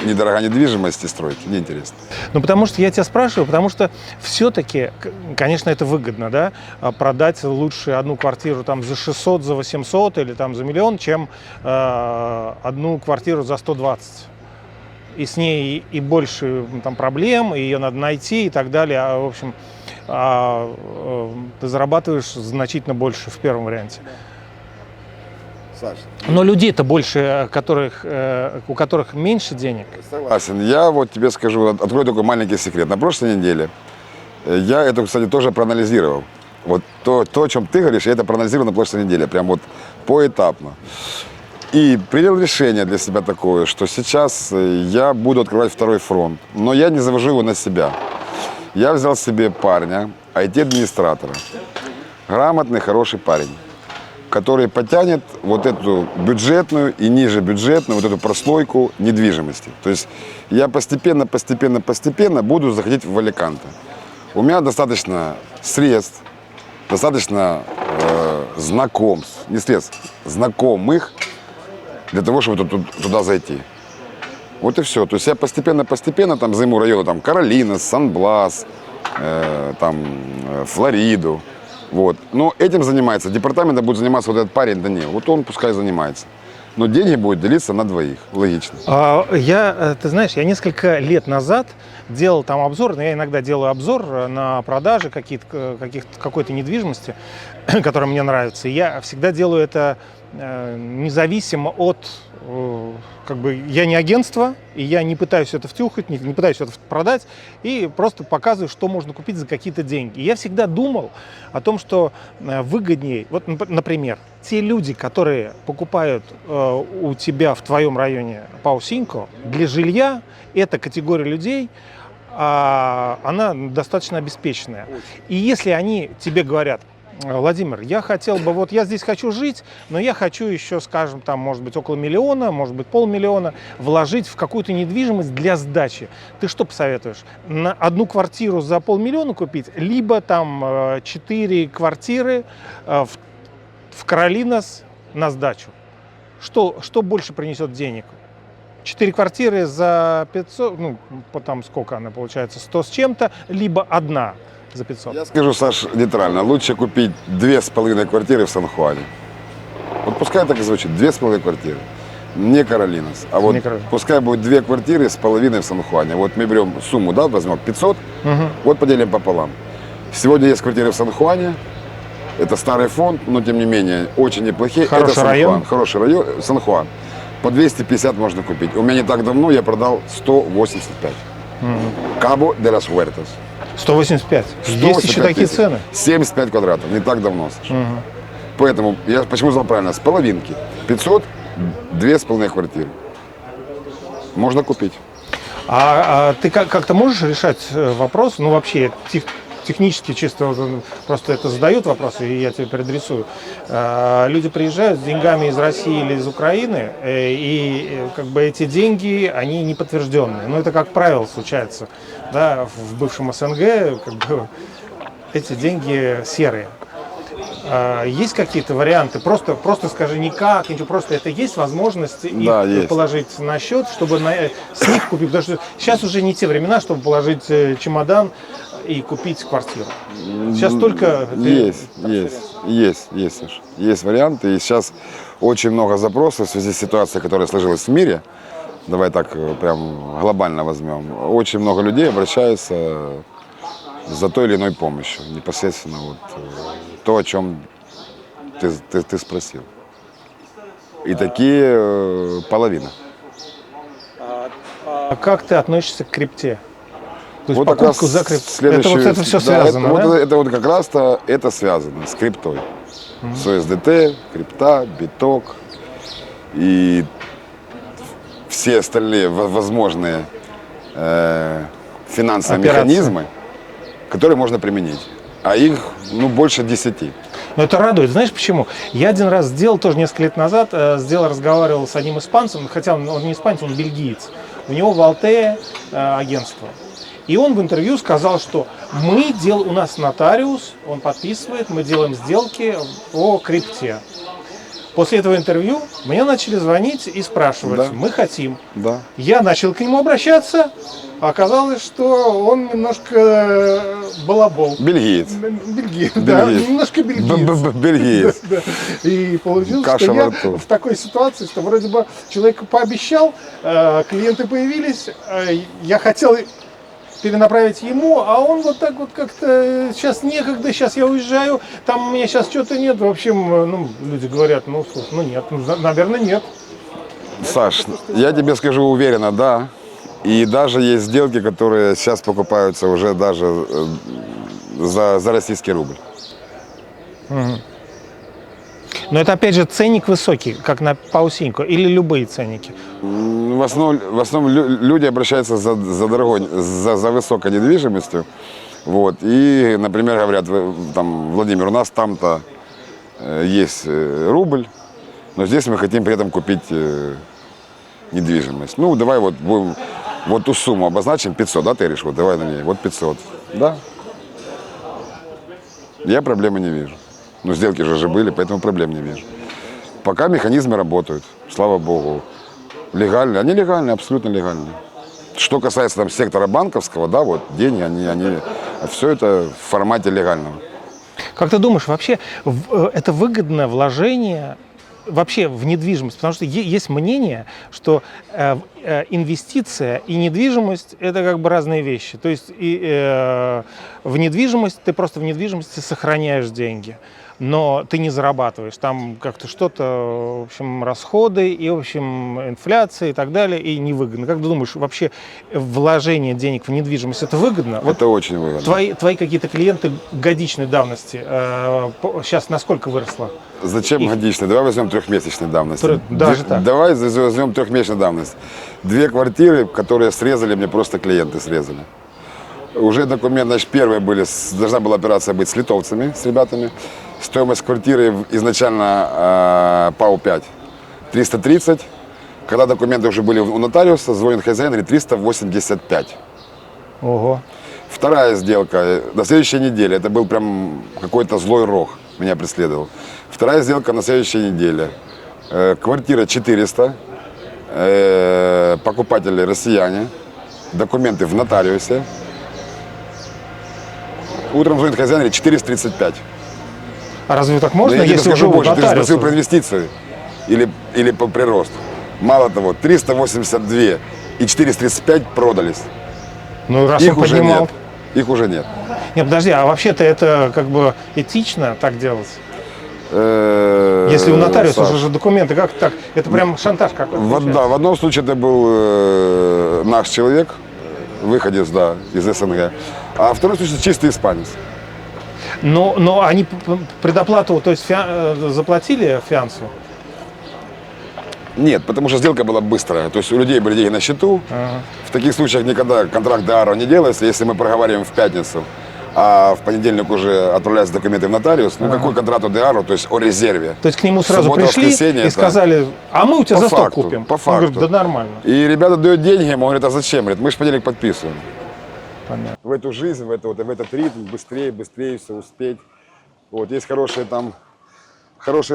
недорогая недвижимость и строить. Неинтересно. Ну, потому что я тебя спрашиваю, потому что все-таки, конечно, это выгодно, да, продать лучше одну квартиру там за 600, за 800 или там за миллион, чем одну квартиру за 120. И с ней и больше там проблем, и ее надо найти и так далее. В общем, ты зарабатываешь значительно больше в первом варианте. Саша. Но людей-то больше, у которых меньше денег. Согласен. Я вот тебе скажу, открою такой маленький секрет. На прошлой неделе я это, кстати, тоже проанализировал. Вот то, о чем ты говоришь, я это проанализировал на прошлой неделе, прям вот поэтапно. И принял решение для себя такое, что сейчас я буду открывать второй фронт. Но я не завожу его на себя. Я взял себе парня, IT-администратора. Грамотный, хороший парень, который потянет вот эту бюджетную и ниже бюджетную, вот эту прослойку недвижимости. То есть я постепенно буду заходить в Аликанте. У меня достаточно средств, достаточно знакомств, не средств, знакомых для того, чтобы туда зайти. Вот и все. То есть я постепенно там займу районы там Каролина, Сан-Блас, Флориду. Вот. Но этим занимается, департаментом будет заниматься вот этот парень Данил. Вот он пускай занимается. Но деньги будут делиться на двоих, логично. Ты знаешь, я несколько лет назад делал там обзор, но я иногда делаю обзор на продажи какой-то недвижимости, которая мне нравится. И я всегда делаю это независимо от, я не агентство, и я не пытаюсь это втюхать, не пытаюсь это продать, и просто показываю, что можно купить за какие-то деньги. И я всегда думал о том, что выгоднее, вот, например, те люди, которые покупают у тебя в твоем районе Пау-Синько, для жилья эта категория людей, она достаточно обеспеченная. И если они тебе говорят: Владимир, я хотел бы, вот я здесь хочу жить, но я хочу еще, скажем, там, может быть, около миллиона, может быть, 500 000 вложить в какую-то недвижимость для сдачи. Ты что посоветуешь? На одну квартиру за 500 000 купить, либо там 4 квартиры в Каролинас на сдачу? Что больше принесет денег? 4 квартиры за 500, там сколько она получается, 100 с чем-то, либо одна за 500. Я скажу, Саш, нейтрально. Лучше купить 2,5 квартиры в Сан-Хуане. Вот пускай так и звучит. 2,5 квартиры. Не Каролинас. А вот пускай будет 2 квартиры с половиной в Сан-Хуане. Вот мы берем сумму, да, возьмем 500, вот поделим пополам. Сегодня есть квартиры в Сан-Хуане. Это старый фонд, но тем не менее очень неплохие. Хороший это район. Хороший район, Сан-Хуан. По 250 можно купить. У меня не так давно я продал 185. Кабо де лас Хуэртас. 185. Есть еще такие цены? 75 квадратов. Не так давно, Саша. Поэтому я почему сказал правильно? С половинки. 500, 2,5 квартиры. Можно купить. А ты как-то можешь решать вопрос, вообще технически чисто, просто это задают вопросы, и я тебе переадресую. Люди приезжают с деньгами из России или из Украины, и эти деньги, они не подтвержденные. Это, как правило, случается, да, в бывшем СНГ, эти деньги серые. Есть какие-то варианты? Просто скажи никак, ничего, просто это есть возможность их положить на счет, чтобы с них купить, потому что сейчас уже не те времена, чтобы положить чемодан и купить квартиру. Сейчас только... Есть, Саша. Есть варианты. И сейчас очень много запросов в связи с ситуацией, которая сложилась в мире. Давай так прям глобально возьмем. Очень много людей обращаются за той или иной помощью. Непосредственно то, о чем ты спросил. И такие половина. А как ты относишься к крипте? То есть вот покупку за крипту. Это все связано, да? Это вот как раз-то это связано с криптой. С USDT, крипта, биток и все остальные возможные финансовые механизмы, которые можно применить. А их, больше 10. Но это радует. Знаешь почему? Я один раз разговаривал с одним испанцем, хотя он не испанец, он бельгиец. у него в Алтее агентство. И он в интервью сказал, что у нас нотариус, он подписывает, мы делаем сделки о крипте. После этого интервью мне начали звонить и спрашивать, Да. мы хотим. Да. Я начал к нему обращаться, а оказалось, что он немножко балабол. Бельгиец. Бельгиец, да, Бельгиец. немножко бельгиец. Бельгиец. Да. И получилось, Каша что во я рту. в такой ситуации, что вроде бы человек пообещал, клиенты появились, я хотел перенаправить ему, а он вот так вот как-то, сейчас некогда, сейчас я уезжаю, там у меня сейчас что-то нет. В общем, люди говорят, слушай, нет, наверное, нет. Саш, я тебе скажу уверенно, да. И даже есть сделки, которые сейчас покупаются уже даже за российский рубль. Но это опять же ценник высокий, как на паусиньку, или любые ценники. В основном люди обращаются за высокой недвижимостью. Вот. И, например, говорят, там, Владимир, у нас там-то есть рубль, но здесь мы хотим при этом купить недвижимость. Ну, давай вот будем вот ту сумму обозначим, 500, да, ты говоришь, вот давай на ней, вот 500. Да. Я проблемы не вижу. Ну, сделки же были, поэтому проблем не вижу. Пока механизмы работают, слава богу. Легальные, они легальные, абсолютно легальные. Что касается там сектора банковского, да, вот деньги, они все это в формате легального. Как ты думаешь, вообще это выгодное вложение вообще в недвижимость? Потому что есть мнение, что инвестиция и недвижимость – это как бы разные вещи. То есть в недвижимость, ты просто в недвижимости сохраняешь деньги, но ты не зарабатываешь. Там как-то что-то, в общем, расходы, и, в общем, инфляция и так далее, и невыгодно. Как ты думаешь, вообще вложение денег в недвижимость – это выгодно? Это очень выгодно. Твои какие-то клиенты годичной давности сейчас насколько выросло? Зачем годичный? Давай возьмем трехмесячной давности. Даже так? Давай возьмем трехмесячную давность. 2 квартиры, которые срезали, мне просто клиенты срезали. Уже документы, значит, первые были, должна была операция быть с литовцами, с ребятами. Стоимость квартиры изначально ПАУ-5 330. Когда документы уже были у нотариуса, звонит хозяин, говорит 385. Ого. Вторая сделка на следующей неделе. Это был прям какой-то злой рог, меня преследовал. Вторая сделка на следующей неделе. Квартира 400. Покупатели россияне. Документы в нотариусе. Утром звонит хозяин, говорит 435. А разве так можно, Но я тебе если уже скажу больше, ты же нотариуса? спросил про инвестиции или по приросту. Мало того, 382 и 435 продались. Ну, раз Их он уже поднимал. нет. Их уже нет. Нет, подожди, а вообще-то это как бы этично так делать? Если у нотариуса Саш, уже документы, как так? Это прям шантаж какой-то. Да, в одном случае это был наш человек, выходец, да, из СНГ. А второй случай чистый испанец. Но они предоплату, то есть заплатили фиансу? Нет, потому что сделка была быстрая. То есть у людей были деньги на счету. Ага. В таких случаях никогда контракт ДАРО не делается, если мы проговариваем в пятницу, а в понедельник уже отправляются документы в нотариус. Ну, какой контракт о ДАРО, то есть о резерве. То есть к нему сразу Суббота, пришли воскресенье, и это сказали, а мы у тебя по за 100 факту, купим. по Он говорит, факту. да нормально. И ребята дают деньги, ему говорят, а зачем? Говорит, мы же в понедельник подписываем. Понятно. В эту жизнь, в этот ритм, быстрее все успеть. Вот, есть хорошие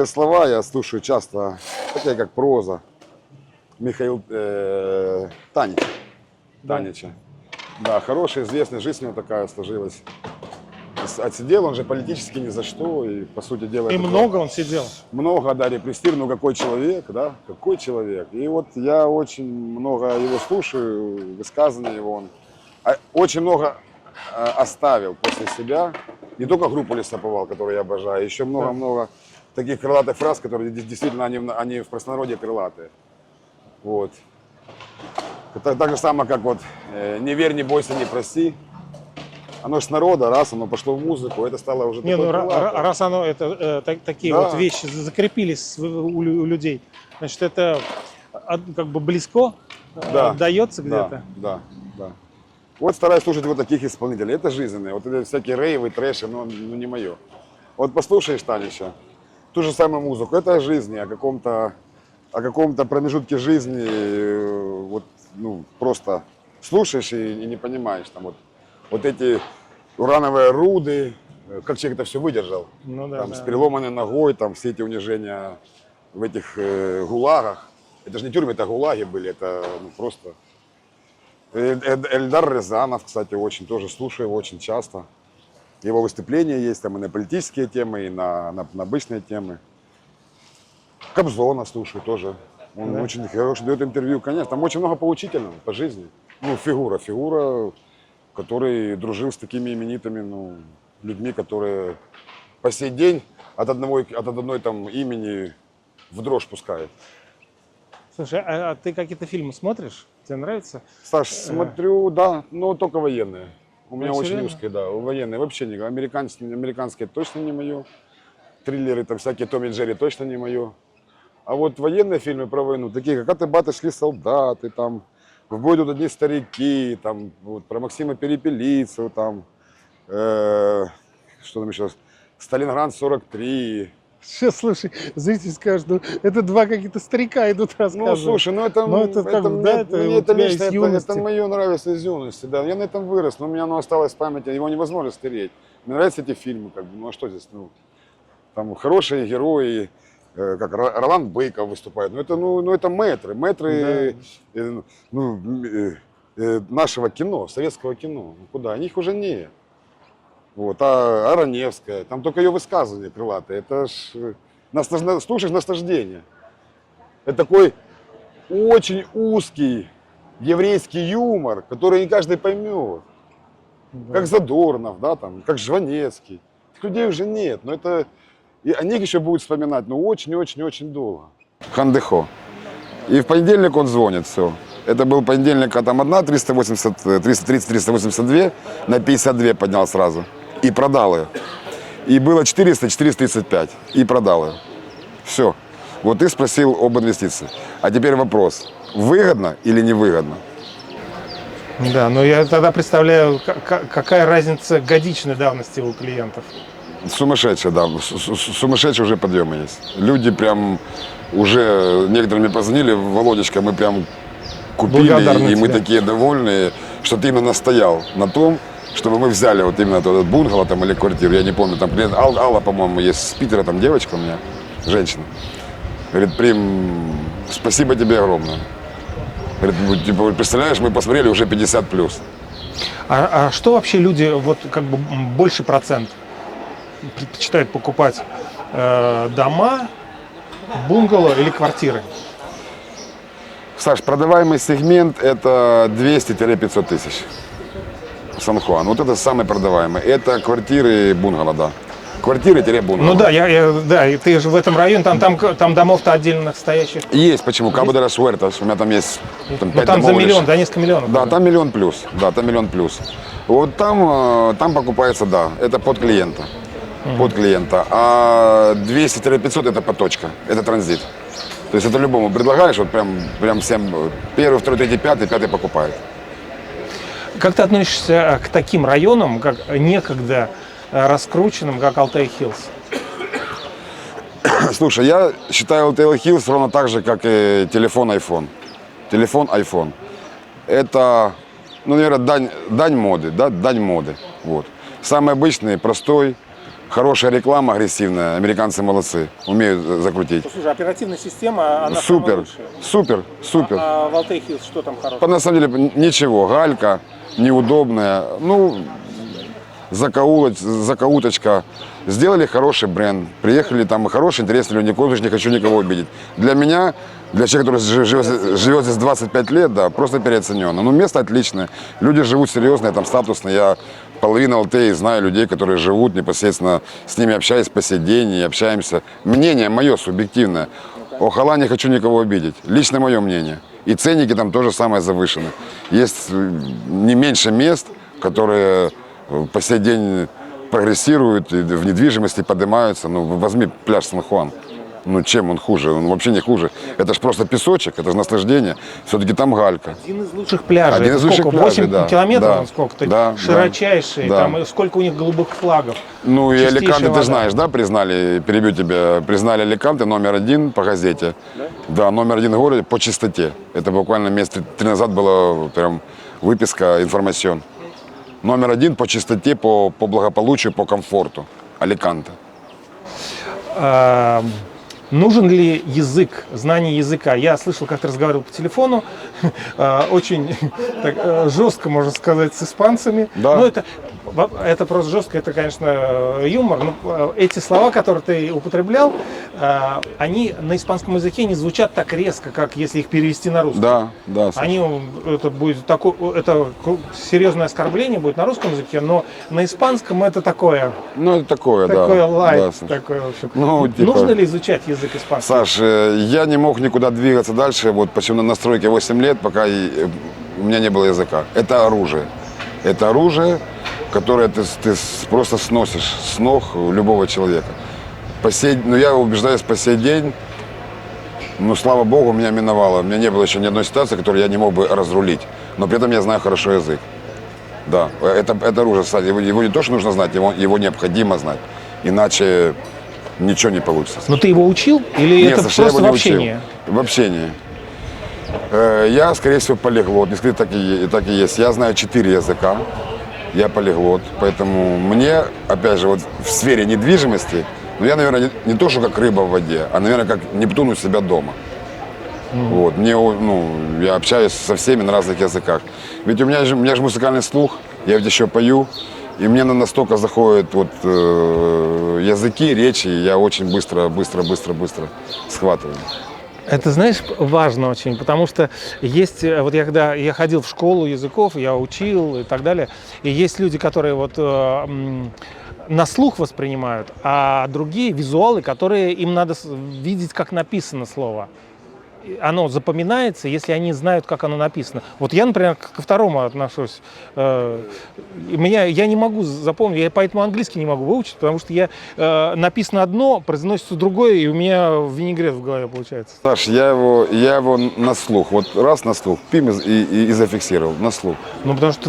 слова, я слушаю часто, такие как проза. Михаил Танича. Да, хороший, известный, жизнь у него такая сложилась. Отсидел, он же политически ни за что, и по сути дела... И это много он сидел. много, да, репрессирован, ну какой человек, да, какой человек. И вот я очень много его слушаю, высказывания его, он очень много оставил после себя. Не только группу Лесоповал, которую я обожаю, еще много-много таких крылатых фраз, которые действительно, они в простонародье крылатые. Вот. Это так же самое, как вот «не верь, не бойся, не проси». Оно ж с народа, раз оно пошло в музыку, это стало уже Не, такое ну крылатое. раз оно, это такие Да. вот вещи закрепились у людей, значит, это как бы близко отдается где-то. Да. Вот стараюсь слушать вот таких исполнителей. Это жизненные. Вот это всякие рейвы, трэши, ну не мое. Вот послушаешь Танича, ту же самую музыку. Это о жизни, о каком-то промежутке жизни. Вот ну, просто слушаешь и не понимаешь. Там вот эти урановые руды, как человек это все выдержал. Ну да, Там, да. с переломанной ногой, там все эти унижения в этих гулагах. Это же не тюрьмы, это гулаги были, это ну, просто... Эльдар Рязанов, кстати, очень тоже слушаю его очень часто. Его выступления есть там и на политические темы, и на обычные темы. Кобзона слушаю тоже. Он очень хороший, дает интервью, конечно. Там очень много поучительного по жизни. Ну, фигура, который дружил с такими именитыми ну, людьми, которые по сей день от одной там имени в дрожь пускают. Слушай, а ты какие-то фильмы смотришь? Тебе нравится? Саш, смотрю, да, но только военные. У меня очень серьезно? узкие, да, военные вообще не. Американские точно не мое. Триллеры, там всякие Том и Джерри точно не мое. А вот военные фильмы про войну, такие как «Аты-баты шли солдаты», там, «В бой идут одни старики», там, вот, про Максима Перепелицу, там, что там еще, «Сталинград 43». Сейчас, слушай, зритель скажет, ну, это два каких-то старика идут рассказывать. Ну, слушай, ну это, Ну, это как бы, да, это мне у это тебя лично, из юности. это мое нравится из юности, да. Я на этом вырос, но у меня оно осталось в памяти, его невозможно стереть. Мне нравятся эти фильмы, как бы, ну а что здесь, ну, там хорошие герои, как Ролан Быков выступает, ну это мэтры нашего кино, советского кино. Ну, куда? Них уже нет. Вот, а Ароневская, там только ее высказывания крылатые, это ж слушаешь наслаждение. Это такой очень узкий еврейский юмор, который не каждый поймет. Да. Как Задорнов, да, там, как Жванецкий. Этих людей уже нет, но это... И о них еще будут вспоминать, но очень-очень-очень долго. Хандехо. И в понедельник он звонит, все. Это был понедельник, а там одна 330-382, на 52 поднял сразу. И продал ее. И было 435, и продал ее. Все. Вот ты спросил об инвестиции. А теперь вопрос. Выгодно или невыгодно? Да, но я тогда представляю, какая разница годичной давности у клиентов. Сумасшедшие, да. Сумасшедшие уже подъемы есть. Люди прям уже, некоторые мне позвонили, Володечка, мы прям купили, Благодарны и мы тебе. такие довольные, что ты именно настоял на том, чтобы мы взяли вот именно этот бунгало там или квартиру, я не помню, там клиент Алла, по-моему, есть с Питера, там девочка у меня, женщина. Говорит, Прим, спасибо тебе огромное. Говорит, типа, представляешь, мы посмотрели уже 50 плюс. А что вообще люди, вот как бы больше процент предпочитают покупать дома, бунгало или квартиры? Саш, продаваемый сегмент это 200-500 тысяч. Сан-Хуан. Вот это самый продаваемый. Это квартиры бунгало, да. Квартиры-бунгало. Ну да, да, и ты же в этом районе, там домов-то отдельно стоящих. Есть, почему? Кабо де лас Хуэртас. У меня там есть там, 5 Ну там за домов миллион, лишь. да, несколько миллионов. Да, там миллион плюс. Да, там миллион плюс. Вот там покупается, да, это под клиента. Под клиента. А 200-500 это поточка, это транзит. То есть это любому предлагаешь, вот прям всем первый, второй, третий, пятый покупает. Как ты относишься к таким районам, как некогда раскрученным, как Алтай-Хиллз? Слушай, я считаю Taylor Hills ровно так же, как и телефон iPhone. Телефон iPhone. Это, ну, наверное, дань моды, да, дань моды. Вот. Самый обычный, простой, хорошая реклама агрессивная. Американцы молодцы, умеют закрутить. Слушай, оперативная система, она Супер, супер. А в Алтай-Хиллз что там хорошего? На самом деле ничего, галька неудобная, ну, закоуточка. Сделали хороший бренд, приехали там хорошие, интересные люди, никого не хочу никого обидеть. Для меня, для человека, который живет здесь 25 лет, да, просто переоцененно. Но место отличное, люди живут серьезно, там статусно. Я половину Алтеи знаю людей, которые живут непосредственно, с ними общаюсь по сей день и общаемся. Мнение мое субъективное. О Хала не хочу никого обидеть, лично мое мнение. И ценники там тоже самое завышены. Есть не меньше мест, которые по сей день прогрессируют, и в недвижимости поднимаются. Ну, возьми пляж Сан-Хуан. Ну чем он хуже? Он вообще не хуже. Это ж просто песочек, это же наслаждение. Все-таки там галька. Один из лучших пляжей. Один Это из лучших сколько? пляжей, 8 да. километров, Да. он сколько-то Да, широчайший. да. Там, и сколько у них голубых флагов. Ну и Чистейшая Аликанте, вода. ты знаешь, да, признали, перебью тебя, признали Аликанте №1 по газете. Да, №1 в городе по чистоте. Это буквально месяца 3 назад была прям выписка, информацион. №1 по чистоте, по благополучию, по комфорту. Аликанте. Нужен ли язык, знание языка? Я слышал, как ты разговаривал по телефону, очень так, жестко, можно сказать, с испанцами. Да. Но это просто жестко, это, конечно, юмор. Но эти слова, которые ты употреблял, они на испанском языке не звучат так резко, как если их перевести на русский. Да, да. Саша. Это будет такое, это серьезное оскорбление будет на русском языке, но на испанском это такое, Ну это такое, да. такое лайт, Да, Саша. такое, в общем. Ну, типа- Нужно ли изучать язык испанский? Саш, я не мог никуда двигаться дальше, вот почему на стройке 8 лет, пока у меня не было языка. Это оружие. Это оружие, которое ты просто сносишь с ног любого человека. Но я убеждаюсь по сей день, ну, слава богу, меня миновало. У меня не было еще ни одной ситуации, которую я не мог бы разрулить. Но при этом я знаю хорошо язык. Да, это оружие, кстати, его не то, что нужно знать, его необходимо знать. Иначе ничего не получится. Но ты его учил или Нет, это Саша, я просто его в не учил. общении? В общении. Я, скорее всего, полиглот. Не сказать, так и есть. Я знаю 4 языка. Я полиглот. Поэтому мне, опять же, вот в сфере недвижимости, ну, я, наверное, не то, что как рыба в воде, а, наверное, как Нептун у себя дома. Вот. Я общаюсь со всеми на разных языках. Ведь у меня же музыкальный слух, я ведь еще пою. И мне настолько заходят языки, речи, и я очень быстро схватываю. Это, знаешь, важно очень, потому что есть, вот когда я ходил в школу языков, я учил и так далее, и есть люди, которые на слух воспринимают, а другие визуалы, которые им надо видеть, как написано слово. Оно запоминается, если они знают, как оно написано. Вот я, например, ко второму отношусь. Я не могу запомнить, я поэтому английский не могу выучить, потому что написано одно, произносится другое, и у меня винегрет в голове получается. Саш, я его на слух, вот раз на слух, пим и зафиксировал, на слух. Ну, потому что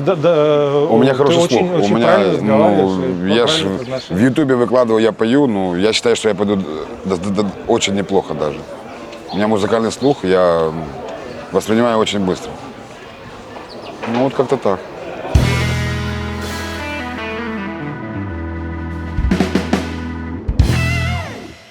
У меня хороший слух. очень У меня, правильно разговариваешь, и я правильно ж произношение. в Ютубе выкладываю, я пою, я считаю, что я пойду очень неплохо даже. У меня музыкальный слух, я воспринимаю очень быстро. Ну вот как-то так.